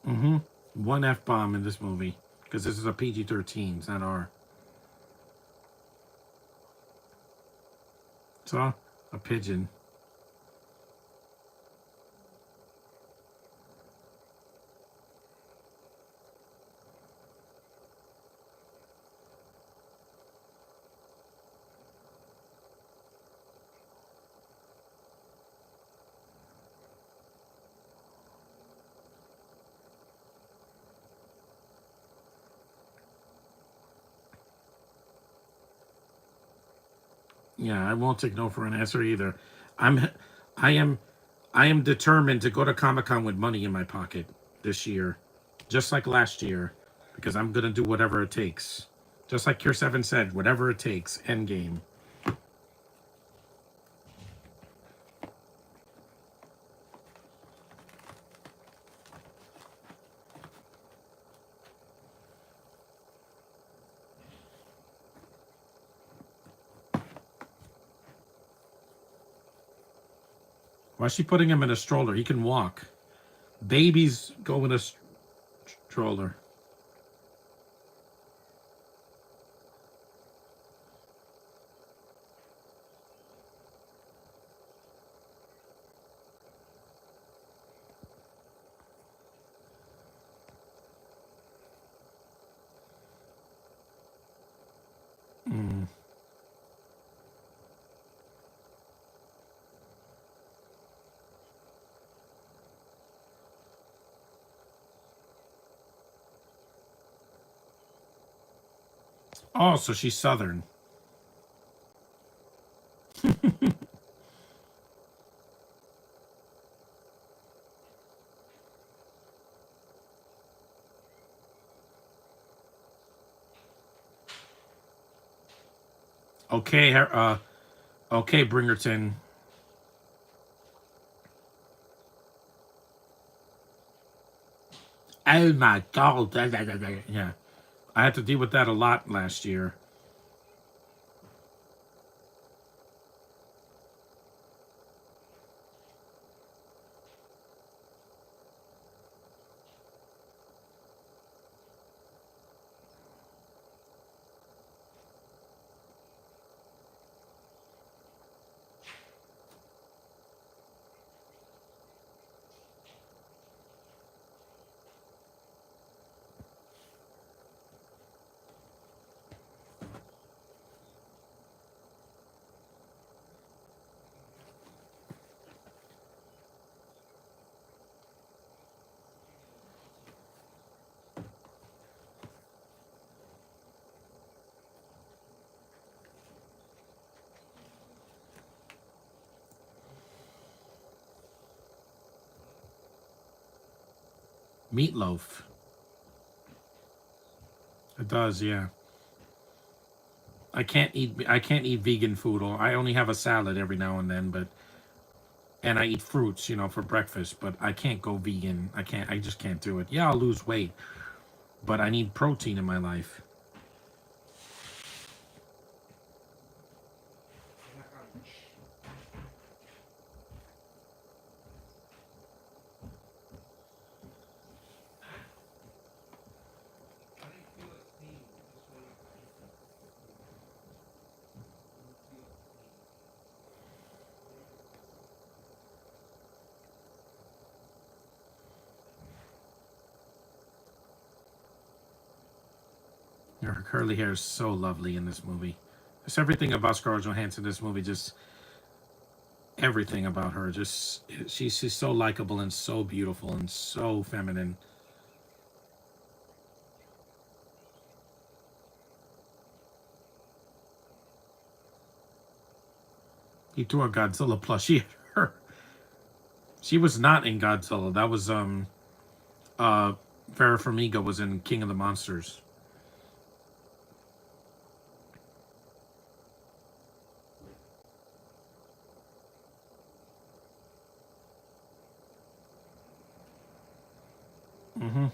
Mm-hmm. One F bomb in this movie because this is a PG-13. It's not R. So a pigeon. Yeah, I won't take no for an answer either. I'm, I am, I am determined to go to Comic Con with money in my pocket this year, just like last year, because I'm gonna do whatever it takes. Just like Kier Seven said, whatever it takes. Endgame. Why is she putting him in a stroller? He can walk. Babies go in a stroller. Mm. Oh, so she's Southern. Okay, okay, Bringerton. Oh my God. Yeah, I had to deal with that a lot last year. Meatloaf. It does, yeah. I can't eat vegan food, or I only have a salad every now and then, but and I eat fruits, for breakfast, but I can't go vegan. I just can't do it. Yeah, I'll lose weight, but I need protein in my life. Her curly hair is so lovely in this movie. Just everything about Scarlett Johansson in this movie, just everything about her. Just she's so likable and so beautiful and so feminine. He threw a Godzilla plushie at her. She was not in Godzilla. That was uh Vera Farmiga was in King of the Monsters. Mm-hmm.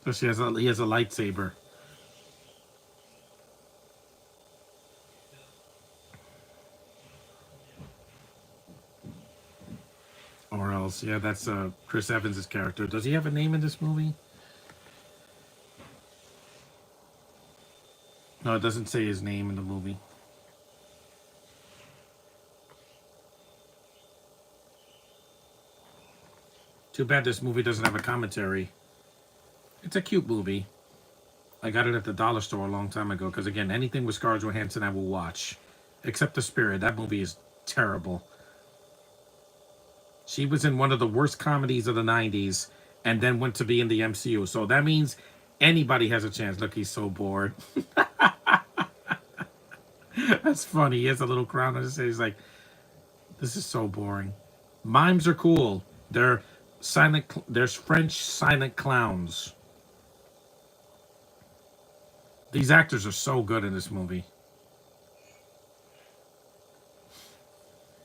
So he has a lightsaber. Or else, yeah, that's Chris Evans' character. Does he have a name in this movie? No, it doesn't say his name in the movie. Too bad this movie doesn't have a commentary. It's a cute movie. I got it at the dollar store a long time ago because, again, anything with Scarlett Johansson I will watch. Except The Spirit. That movie is terrible. She was in one of the worst comedies of the 90s and then went to be in the MCU. So that means anybody has a chance. Look, he's so bored. That's funny. He has a little crown on his head. He's like, this is so boring. Mimes are cool. They're silent. There's French silent clowns. These actors are so good in this movie.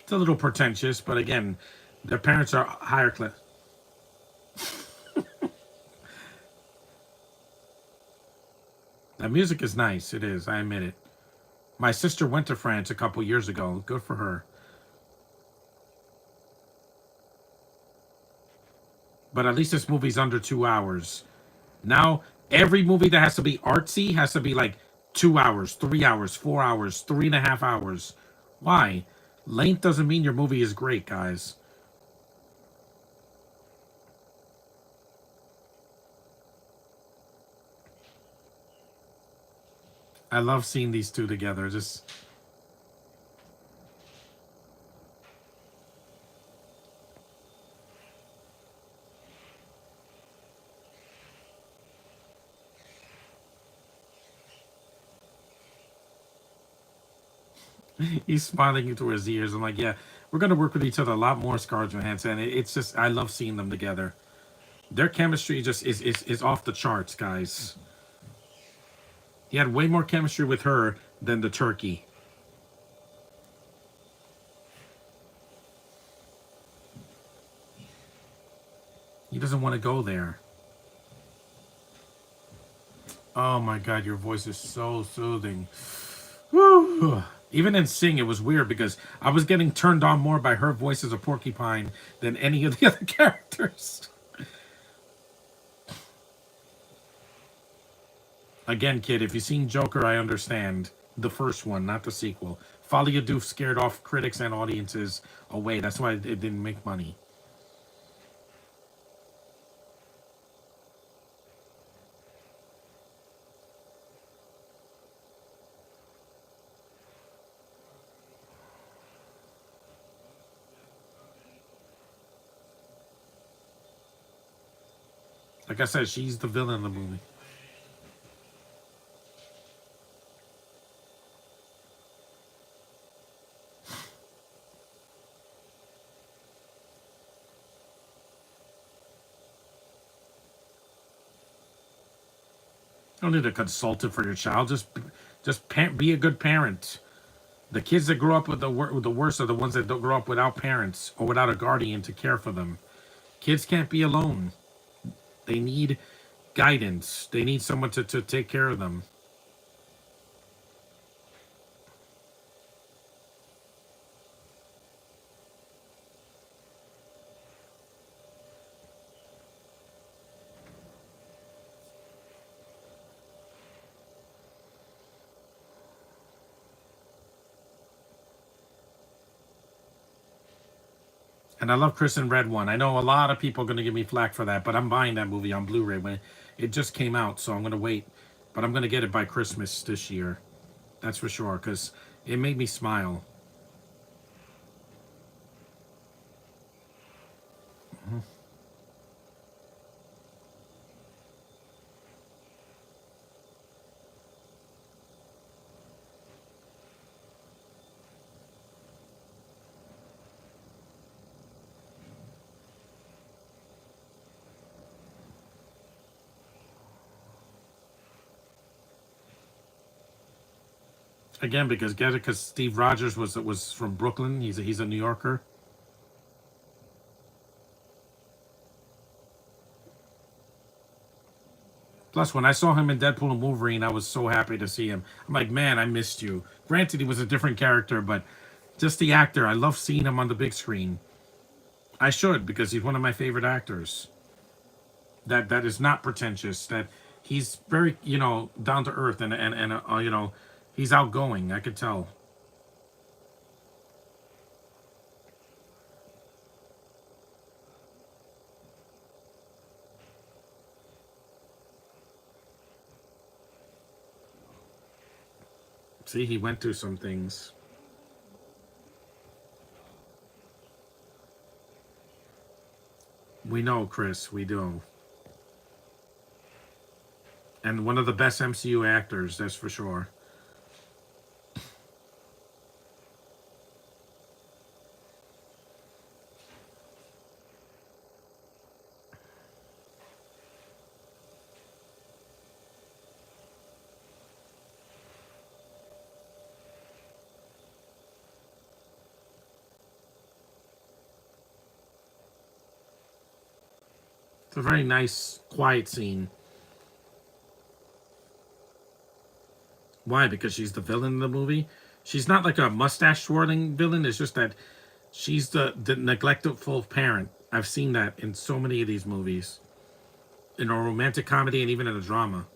It's a little pretentious, but again, their parents are higher class. The music is nice. It is. I admit it. My sister went to France a couple years ago. Good for her. But at least this movie's under 2 hours. Now, every movie that has to be artsy has to be like 2 hours, 3 hours, 4 hours, 3.5 hours. Why? Length doesn't mean your movie is great, guys. I love seeing these two together. Just he's smiling into his ears. I'm like, yeah, we're gonna work with each other a lot more, Scarlett Johansson. It's just I love seeing them together. Their chemistry just is off the charts, guys. He had way more chemistry with her than the turkey. He doesn't want to go there. Oh my god, your voice is so soothing. Whew. Even in Sing, it was weird because I was getting turned on more by her voice as a porcupine than any of the other characters. Again, kid, if you've seen Joker, I understand. The first one, not the sequel. Folia Doof scared off critics and audiences away. That's why it didn't make money. Like I said, she's the villain in the movie. You don't need a consultant for your child. Be a good parent. The kids that grow up with the worst are the ones that don't grow up without parents or without a guardian to care for them. Kids can't be alone. They need guidance. They need someone to take care of them. And I love Chris and Red One. I know a lot of people are going to give me flack for that, but I'm buying that movie on Blu-ray when it just came out, so I'm going to wait. But I'm going to get it by Christmas this year. That's for sure, because it made me smile. Again, because get it, because Steve Rogers was from Brooklyn. He's a New Yorker. Plus, when I saw him in Deadpool and Wolverine, I was so happy to see him. I'm like, man, I missed you. Granted, he was a different character, but just the actor, I love seeing him on the big screen. I should, because he's one of my favorite actors. That is not pretentious. That he's very, down to earth, and he's outgoing. I could tell. See, he went through some things. We know, Chris. We do. And one of the best MCU actors, that's for sure. It's a very nice, quiet scene. Why? Because she's the villain in the movie. She's not like a mustache twirling villain. It's just that she's the neglectful parent. I've seen that in so many of these movies, in a romantic comedy and even in a drama.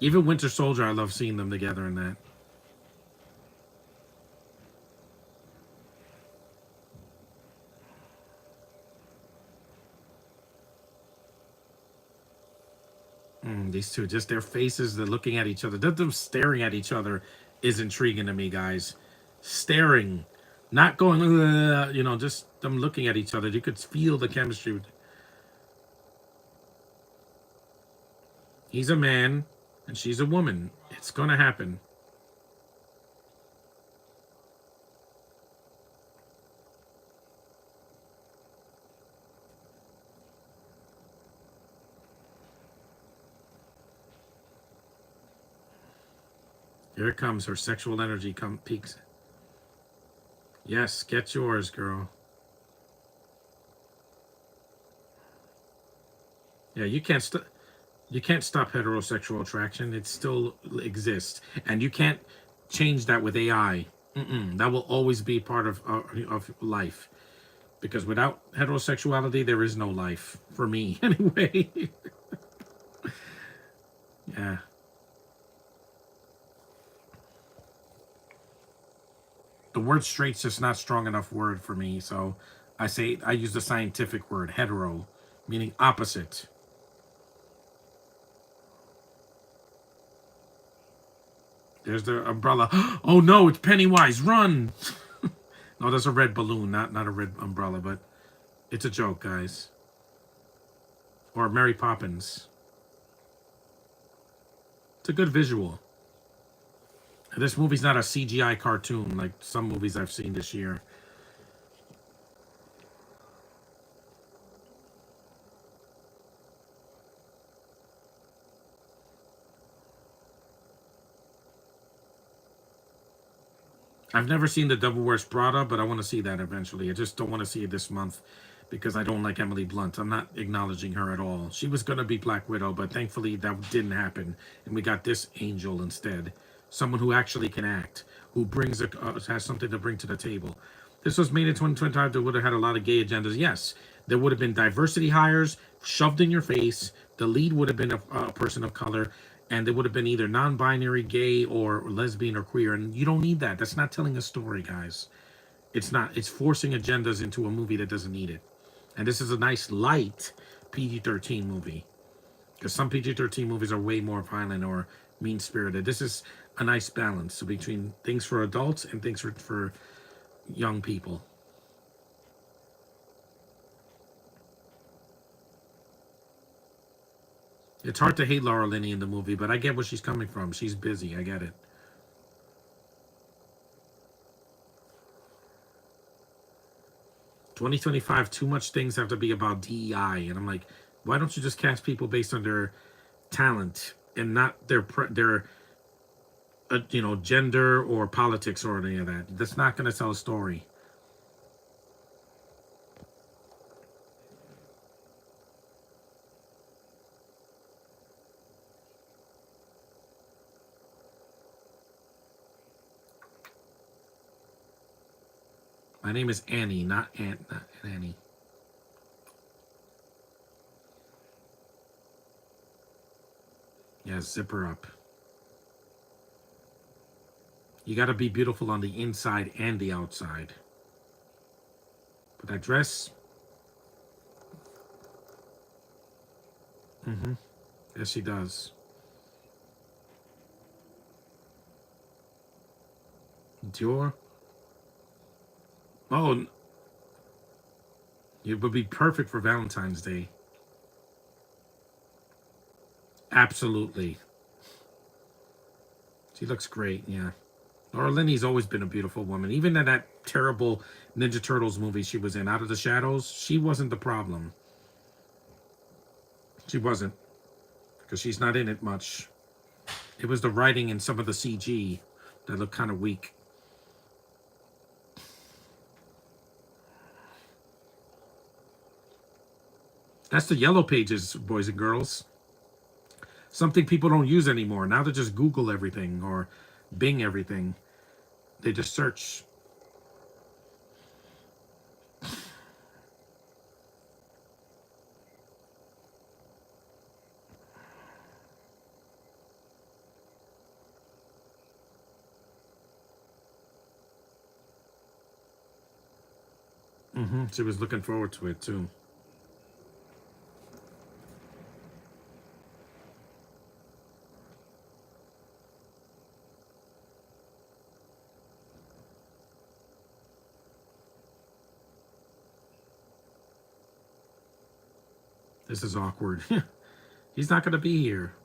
Even Winter Soldier, I love seeing them together in that. These two, just their faces, they're looking at each other. Them staring at each other is intriguing to me, guys. Staring, not going, just them looking at each other. You could feel the chemistry. He's a man, and she's a woman. It's gonna happen. Here it comes. Her sexual energy peaks. Yes, get yours, girl. Yeah, you can't stop heterosexual attraction. It still exists, and you can't change that with AI. That will always be part of life, because without heterosexuality, there is no life for me anyway. Yeah, the word straight's just not strong enough word for me, so I use the scientific word hetero, meaning opposite. There's the umbrella. Oh no, it's Pennywise! Run! No, that's a red balloon, not a red umbrella, but it's a joke, guys. Or Mary Poppins. It's a good visual. This movie's not a CGI cartoon like some movies I've seen this year. I've never seen The Devil Wears Prada, but I want to see that eventually. I just don't want to see it this month because I don't like Emily Blunt. I'm not acknowledging her at all. She was going to be Black Widow, but thankfully that didn't happen. And we got this angel instead. Someone who actually can act, who has something to bring to the table. This was made in 2025. That would have had a lot of gay agendas. Yes, there would have been diversity hires shoved in your face. The lead would have been a person of color, and they would have been either non-binary, gay, or lesbian or queer. And you don't need that. That's not telling a story, guys. It's not. It's forcing agendas into a movie that doesn't need it. And this is a nice light PG-13 movie, because some PG-13 movies are way more violent or mean-spirited. This is a nice balance between things for adults and things for young people. It's hard to hate Laura Linney in the movie, but I get where she's coming from. She's busy. I get it. 2025, too much things have to be about DEI, and I'm like, why don't you just cast people based on their talent and not their gender or politics or any of that. That's not going to tell a story. My name is Annie, not Annie. Yeah, zip her up. You got to be beautiful on the inside and the outside. But that dress, yes, she does. Dior. Oh, it would be perfect for Valentine's Day. Absolutely. She looks great, yeah. Laura Linney's always been a beautiful woman. Even in that terrible Ninja Turtles movie she was in, Out of the Shadows, she wasn't the problem. She wasn't, because she's not in it much. It was the writing and some of the CG that looked kind of weak. That's the yellow pages, boys and girls. Something people don't use anymore. Now they just Google everything or Bing everything. They just search. She was looking forward to it too. This is awkward. He's not going to be here.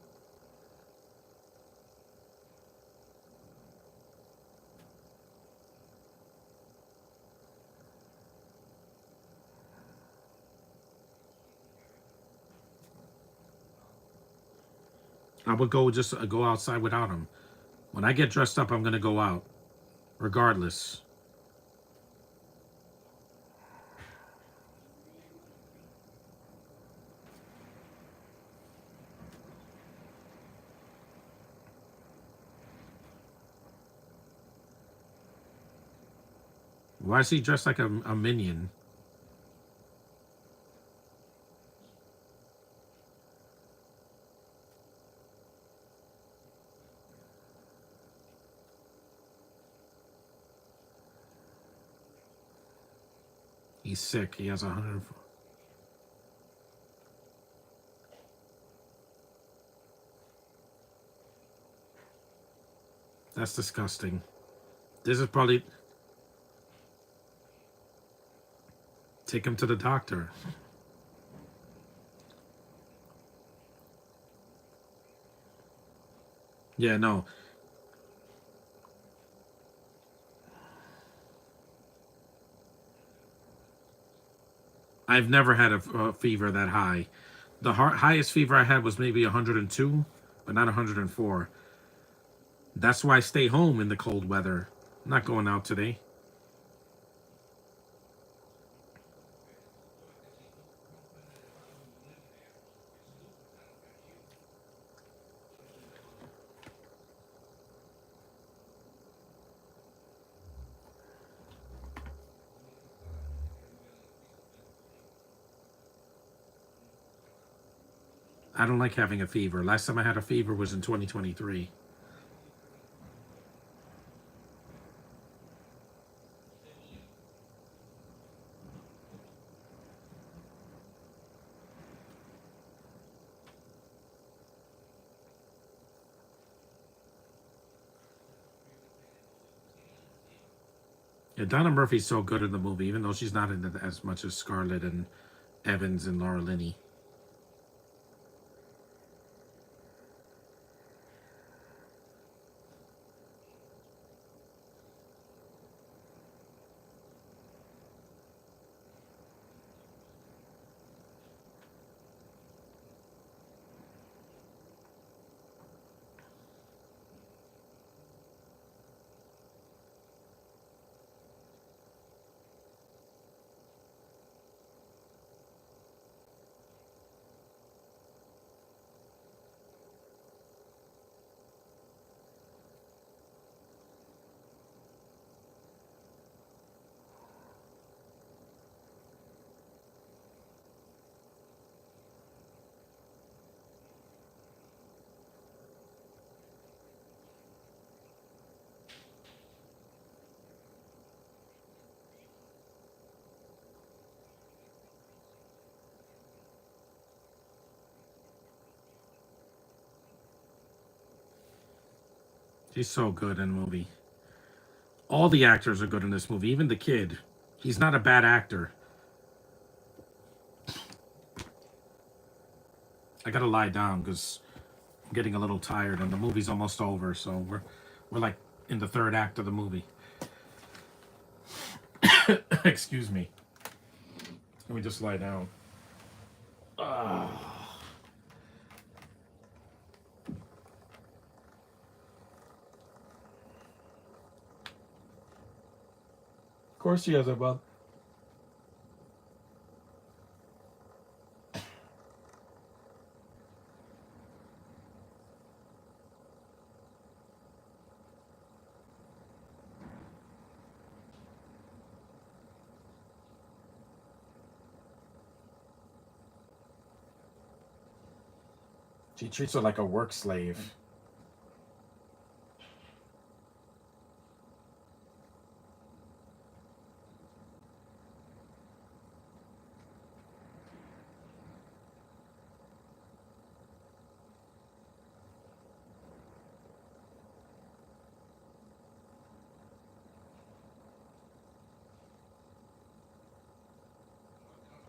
I would go outside without him. When I get dressed up, I'm going to go out, regardless. Why is he dressed like a minion? He's sick. He has 100. That's disgusting. This is probably take him to the doctor. Yeah, no. I've never had a fever that high. The highest fever I had was maybe 102, but not 104. That's why I stay home in the cold weather. I'm not going out today. I don't like having a fever. Last time I had a fever was in 2023. Yeah, Donna Murphy's so good in the movie, even though she's not in it as much as Scarlett and Evans and Laura Linney. He's so good in the movie. All the actors are good in this movie, even the kid. He's not a bad actor. I gotta lie down because I'm getting a little tired and the movie's almost over, so we're like in the third act of the movie. Excuse me. Let me just lie down. Of course he has a bug. She treats her like a work slave.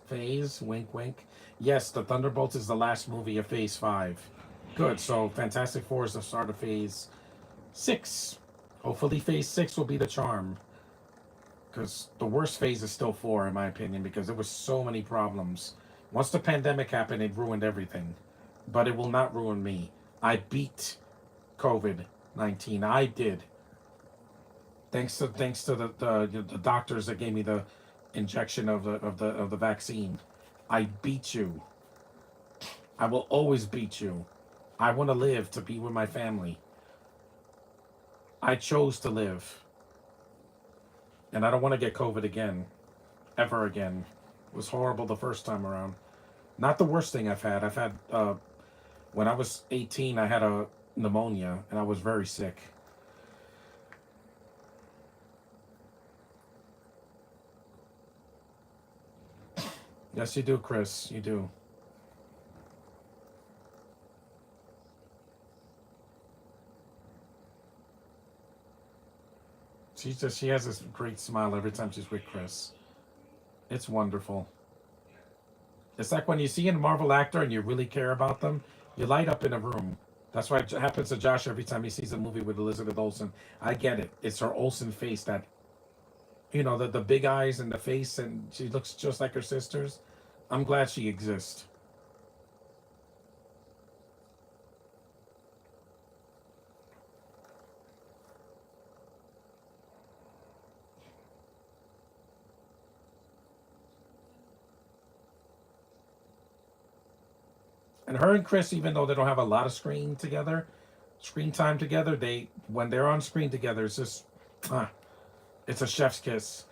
Phase, wink, wink. Yes, the Thunderbolts is the last movie of Phase 5. Good, so Fantastic Four is the start of Phase 6. Hopefully, Phase 6 will be the charm. Because the worst phase is still 4, in my opinion, because there was so many problems. Once the pandemic happened, it ruined everything. But it will not ruin me. I beat COVID-19. I did. Thanks to the doctors that gave me the injection of the vaccine. I beat you. I will always beat you. I want to live to be with my family. I chose to live. And I don't want to get COVID again. Ever again. It was horrible the first time around. Not the worst thing I've had. I've had, when I was 18, I had a pneumonia and I was very sick. Yes, you do, Chris. You do. She has this great smile every time she's with Chris. It's wonderful. It's like when you see a Marvel actor and you really care about them, you light up in a room. That's why it happens to Josh every time he sees a movie with Elizabeth Olsen. I get it. It's her Olsen face that, the big eyes and the face, and she looks just like her sisters. I'm glad she exists. And her and Chris, even though they don't have a lot of screen time together, they when they're on screen together, it's just, ah, it's a chef's kiss.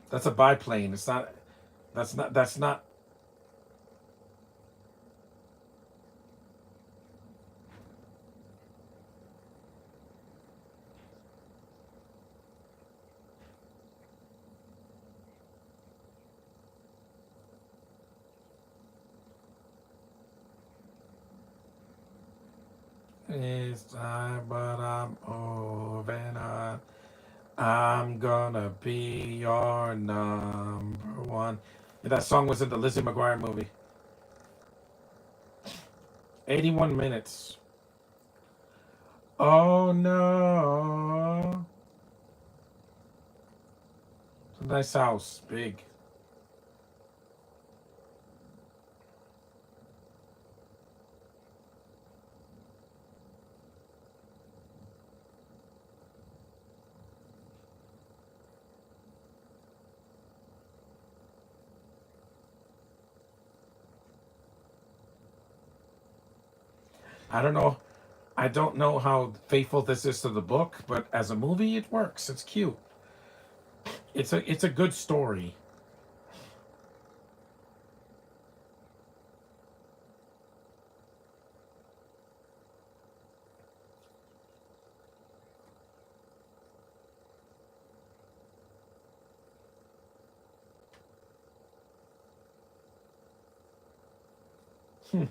That's a biplane. It's not. That's not. That's not. It's time, but I'm moving on. I'm gonna be your number one. Yeah, that song was in the Lizzie McGuire movie. 81 minutes. Oh no. It's a nice house. Big. I don't know. I don't know how faithful this is to the book, but as a movie, it works. It's cute. It's a good story. I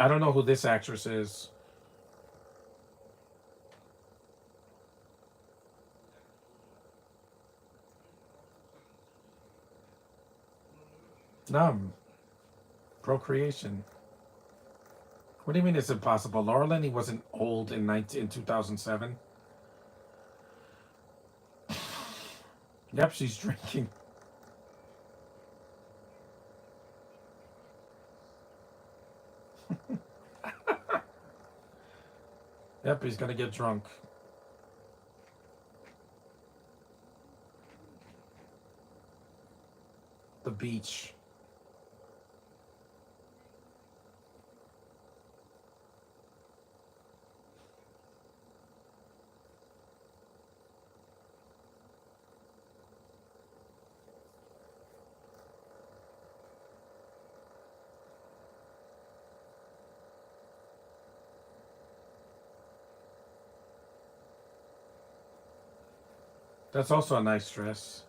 don't know who this actress is. No, procreation. What do you mean it's impossible? Laura Linney wasn't old in 2007. Yep, she's drinking. Yep, he's gonna get drunk. The beach. That's also a nice dress.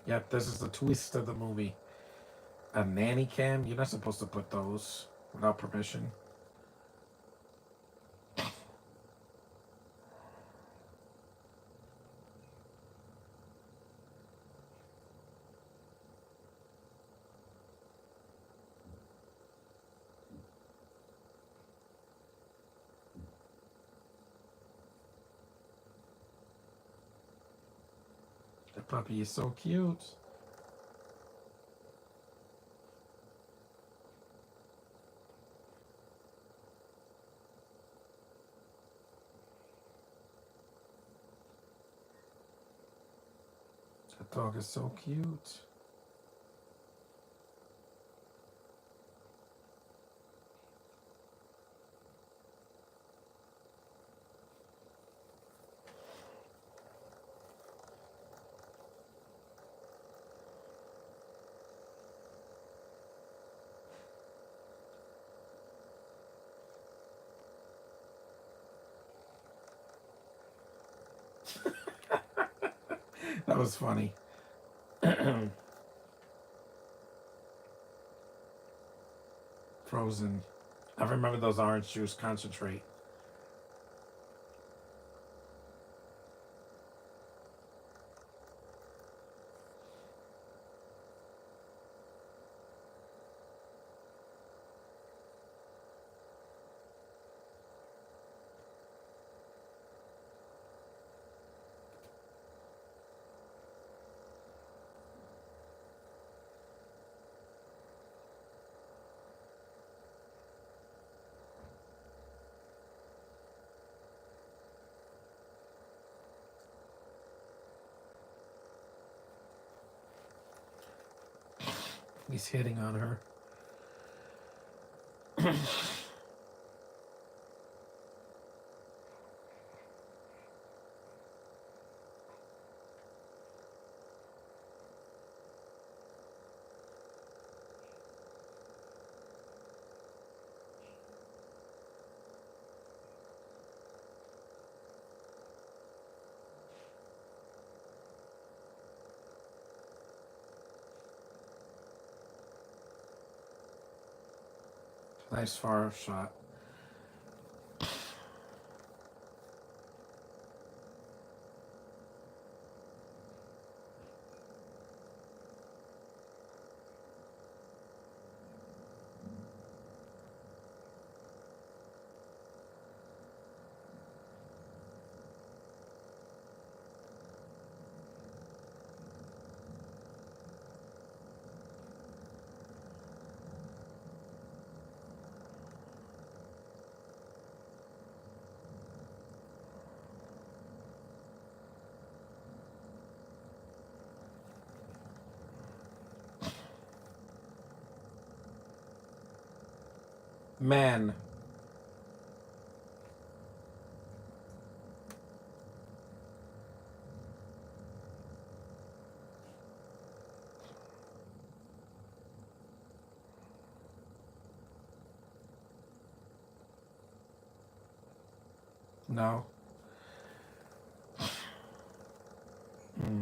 Yep, this is the twist of the movie. A nanny cam? You're not supposed to put those without permission. The puppy is so cute. The dog is so cute. That was funny. Frozen. I remember those orange juice concentrate. He's hitting on her. Nice far shot. Man. No.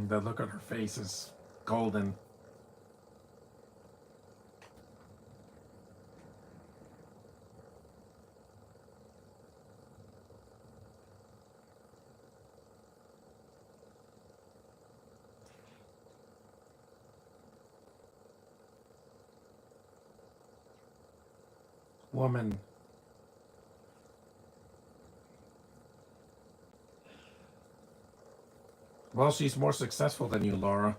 The look on her face is golden. Woman. Well, she's more successful than you, Laura.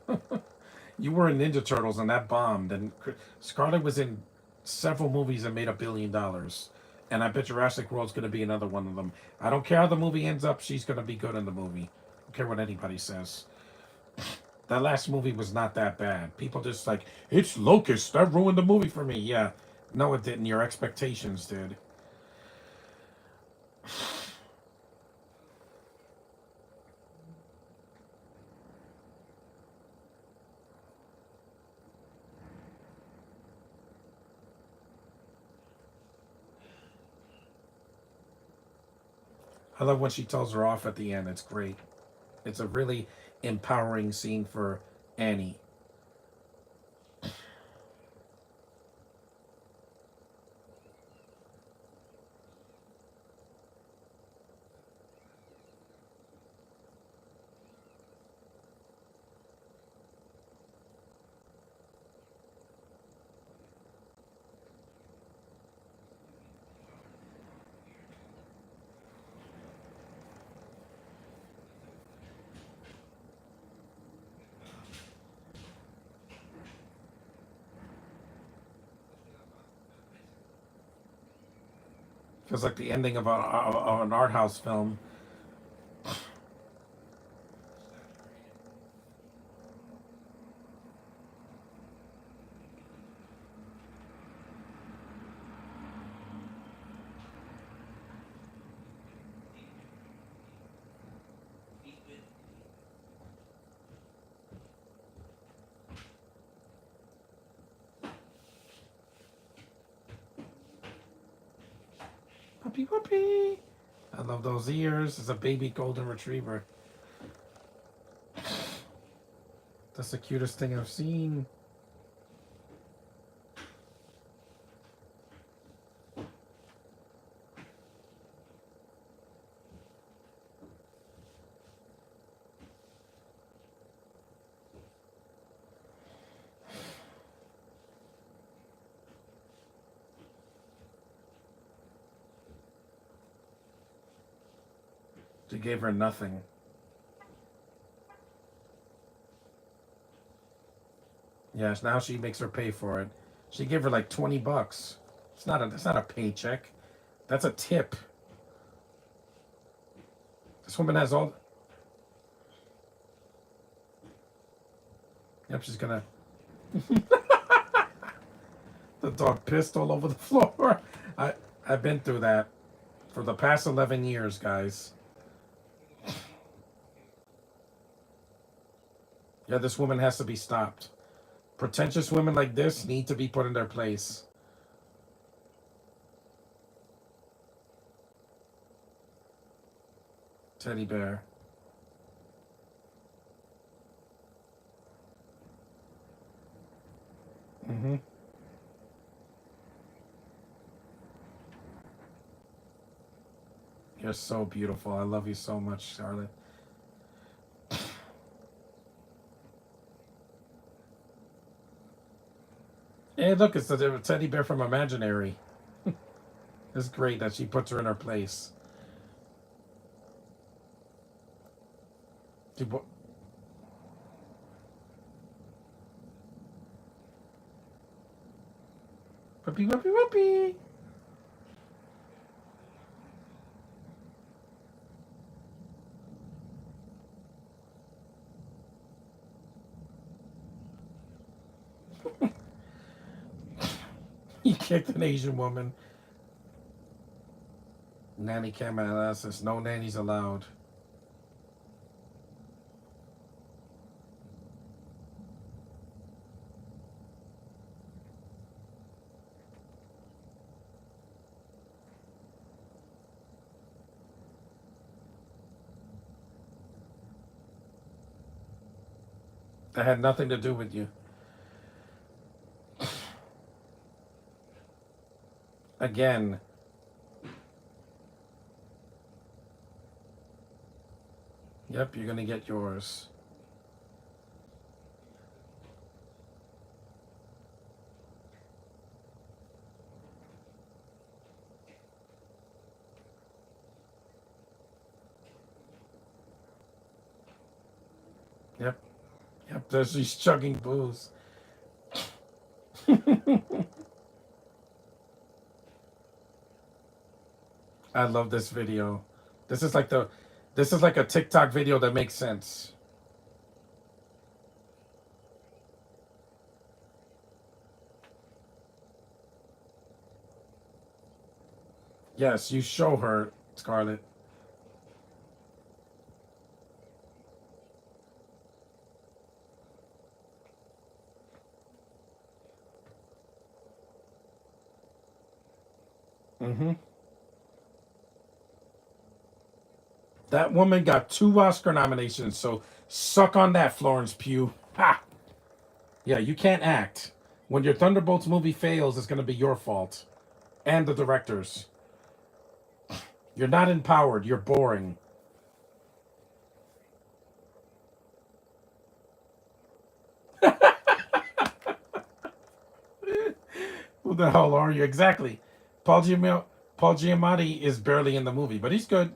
You were in Ninja Turtles and that bombed. And Scarlett was in several movies that made $1 billion. And I bet Jurassic World's going to be another one of them. I don't care how the movie ends up, she's going to be good in the movie. I don't care what anybody says. That last movie was not that bad. People just like, it's Locust. That ruined the movie for me. Yeah. No, it didn't. Your expectations did. I love when she tells her off at the end. It's great. It's a really empowering scene for Annie. Feels like the ending of an art house film. Puppy, puppy. I love those ears. It's a baby golden retriever. That's the cutest thing I've seen. She gave her nothing. Yes, now she makes her pay for it. She gave her like $20. It's not a paycheck. That's a tip. This woman has all. Yep, she's gonna. The dog pissed all over the floor. I I've been through that for the past 11 years, guys. Yeah, this woman has to be stopped. Pretentious women like this need to be put in their place. Teddy bear. Mm-hmm. You're so beautiful. I love you so much, Charlotte. Hey, look, it's the teddy bear from Imaginary. It's great that she puts her in her place. She pu- Puppy, puppy, puppy. He kicked an Asian woman. Nanny came out and says, no nannies allowed. That had nothing to do with you. Again, yep, you're gonna get yours. Yep, yep. There's these chugging booze. I love this video. This is like the, this is like a TikTok video that makes sense. Yes, you show her, Scarlett. Mm-hmm. That woman got 2 Oscar nominations, so suck on that, Florence Pugh. Ha! Yeah, you can't act. When your Thunderbolts movie fails, it's gonna be your fault. And the directors. You're not empowered, you're boring. Who the hell are you? Exactly. Paul Giamatti is barely in the movie, but he's good.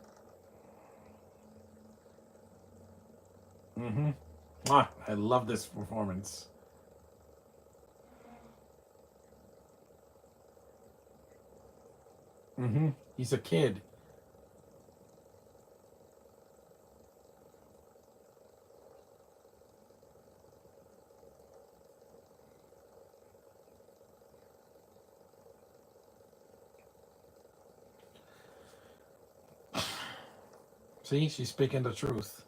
Mm-hmm. Mwah, I love this performance. Mm-hmm. He's a kid. See, she's speaking the truth.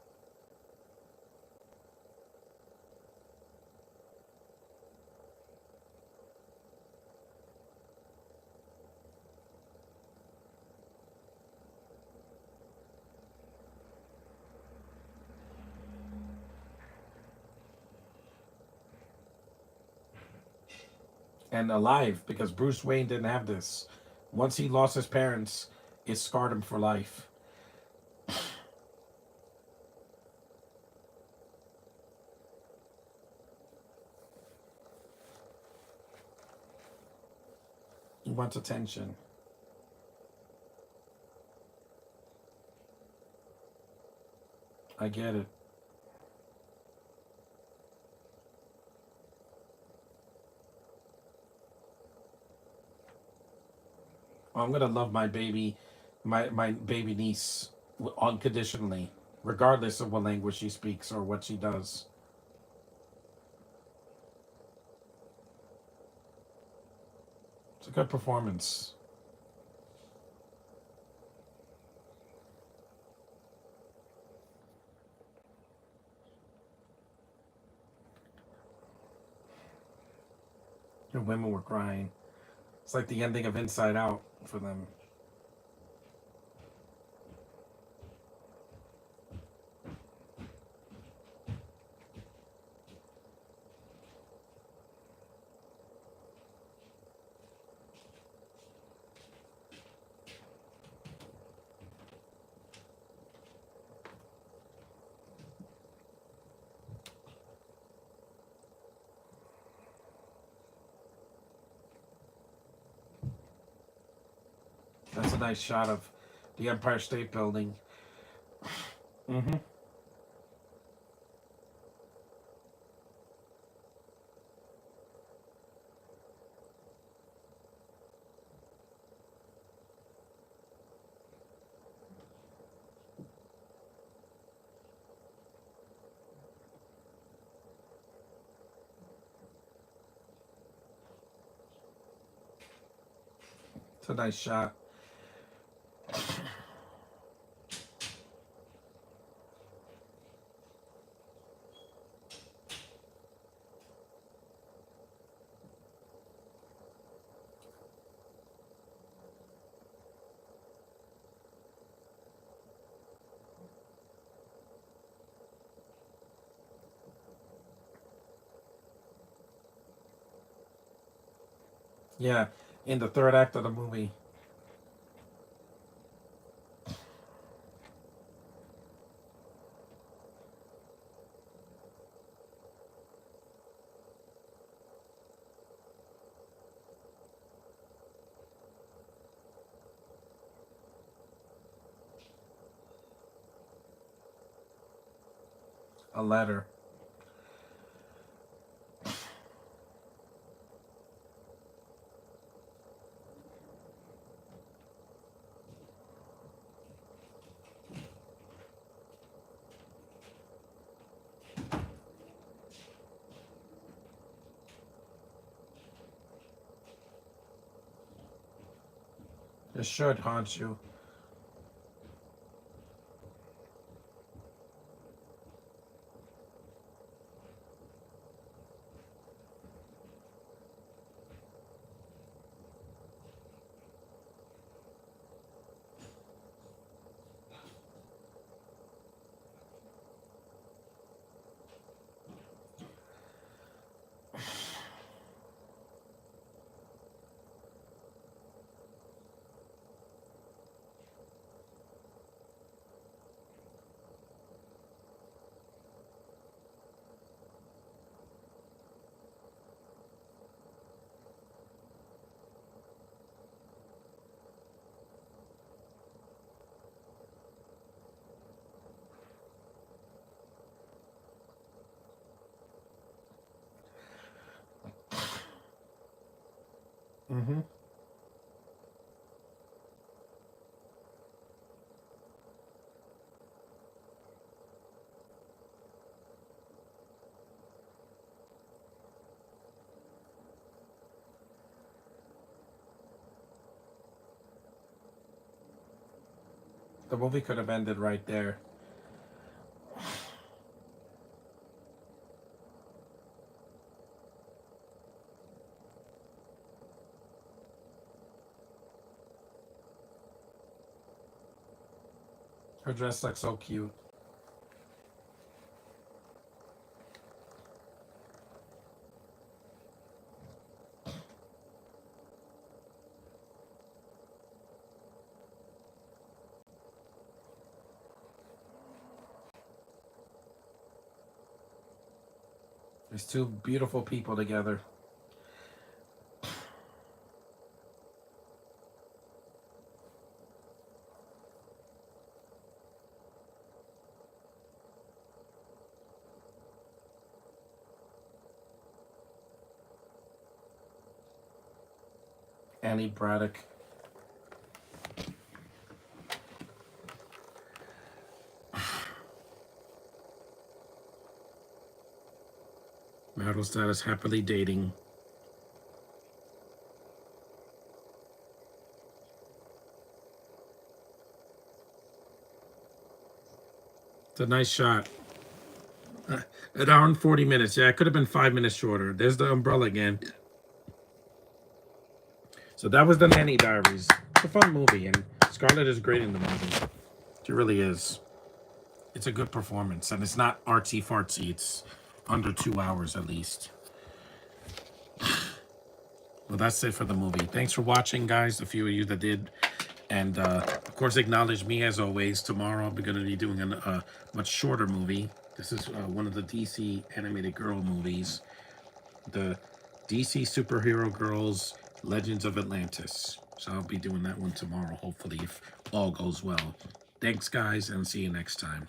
And alive, because Bruce Wayne didn't have this. Once he lost his parents, it scarred him for life. He wants attention. I get it. I'm gonna love my baby niece unconditionally, regardless of what language she speaks or what she does. It's a good performance. The women were crying. It's like the ending of Inside Out for them. That's a nice shot of the Empire State Building. Mm-hmm. It's a nice shot. Yeah, in the third act of the movie. A letter. It should haunt you. Mm-hmm. The movie could have ended right there. Her dress looks so cute. There's two beautiful people together. Annie Braddock. Marital status, happily dating. It's a nice shot. An hour and 40 minutes. Yeah, it could have been 5 minutes shorter. There's the umbrella again. So that was the Nanny Diaries. It's a fun movie, and Scarlett is great in the movie. She really is. It's a good performance, and it's not artsy fartsy. It's under 2 hours at least. Well, that's it for the movie. Thanks for watching, guys. A few of you that did. And of course, acknowledge me as always. Tomorrow, I'm going to be doing a much shorter movie. This is one of the DC animated girl movies, the DC Superhero Girls Legends of Atlantis. So I'll be doing that one tomorrow, hopefully, if all goes well. Thanks, guys, and see you next time.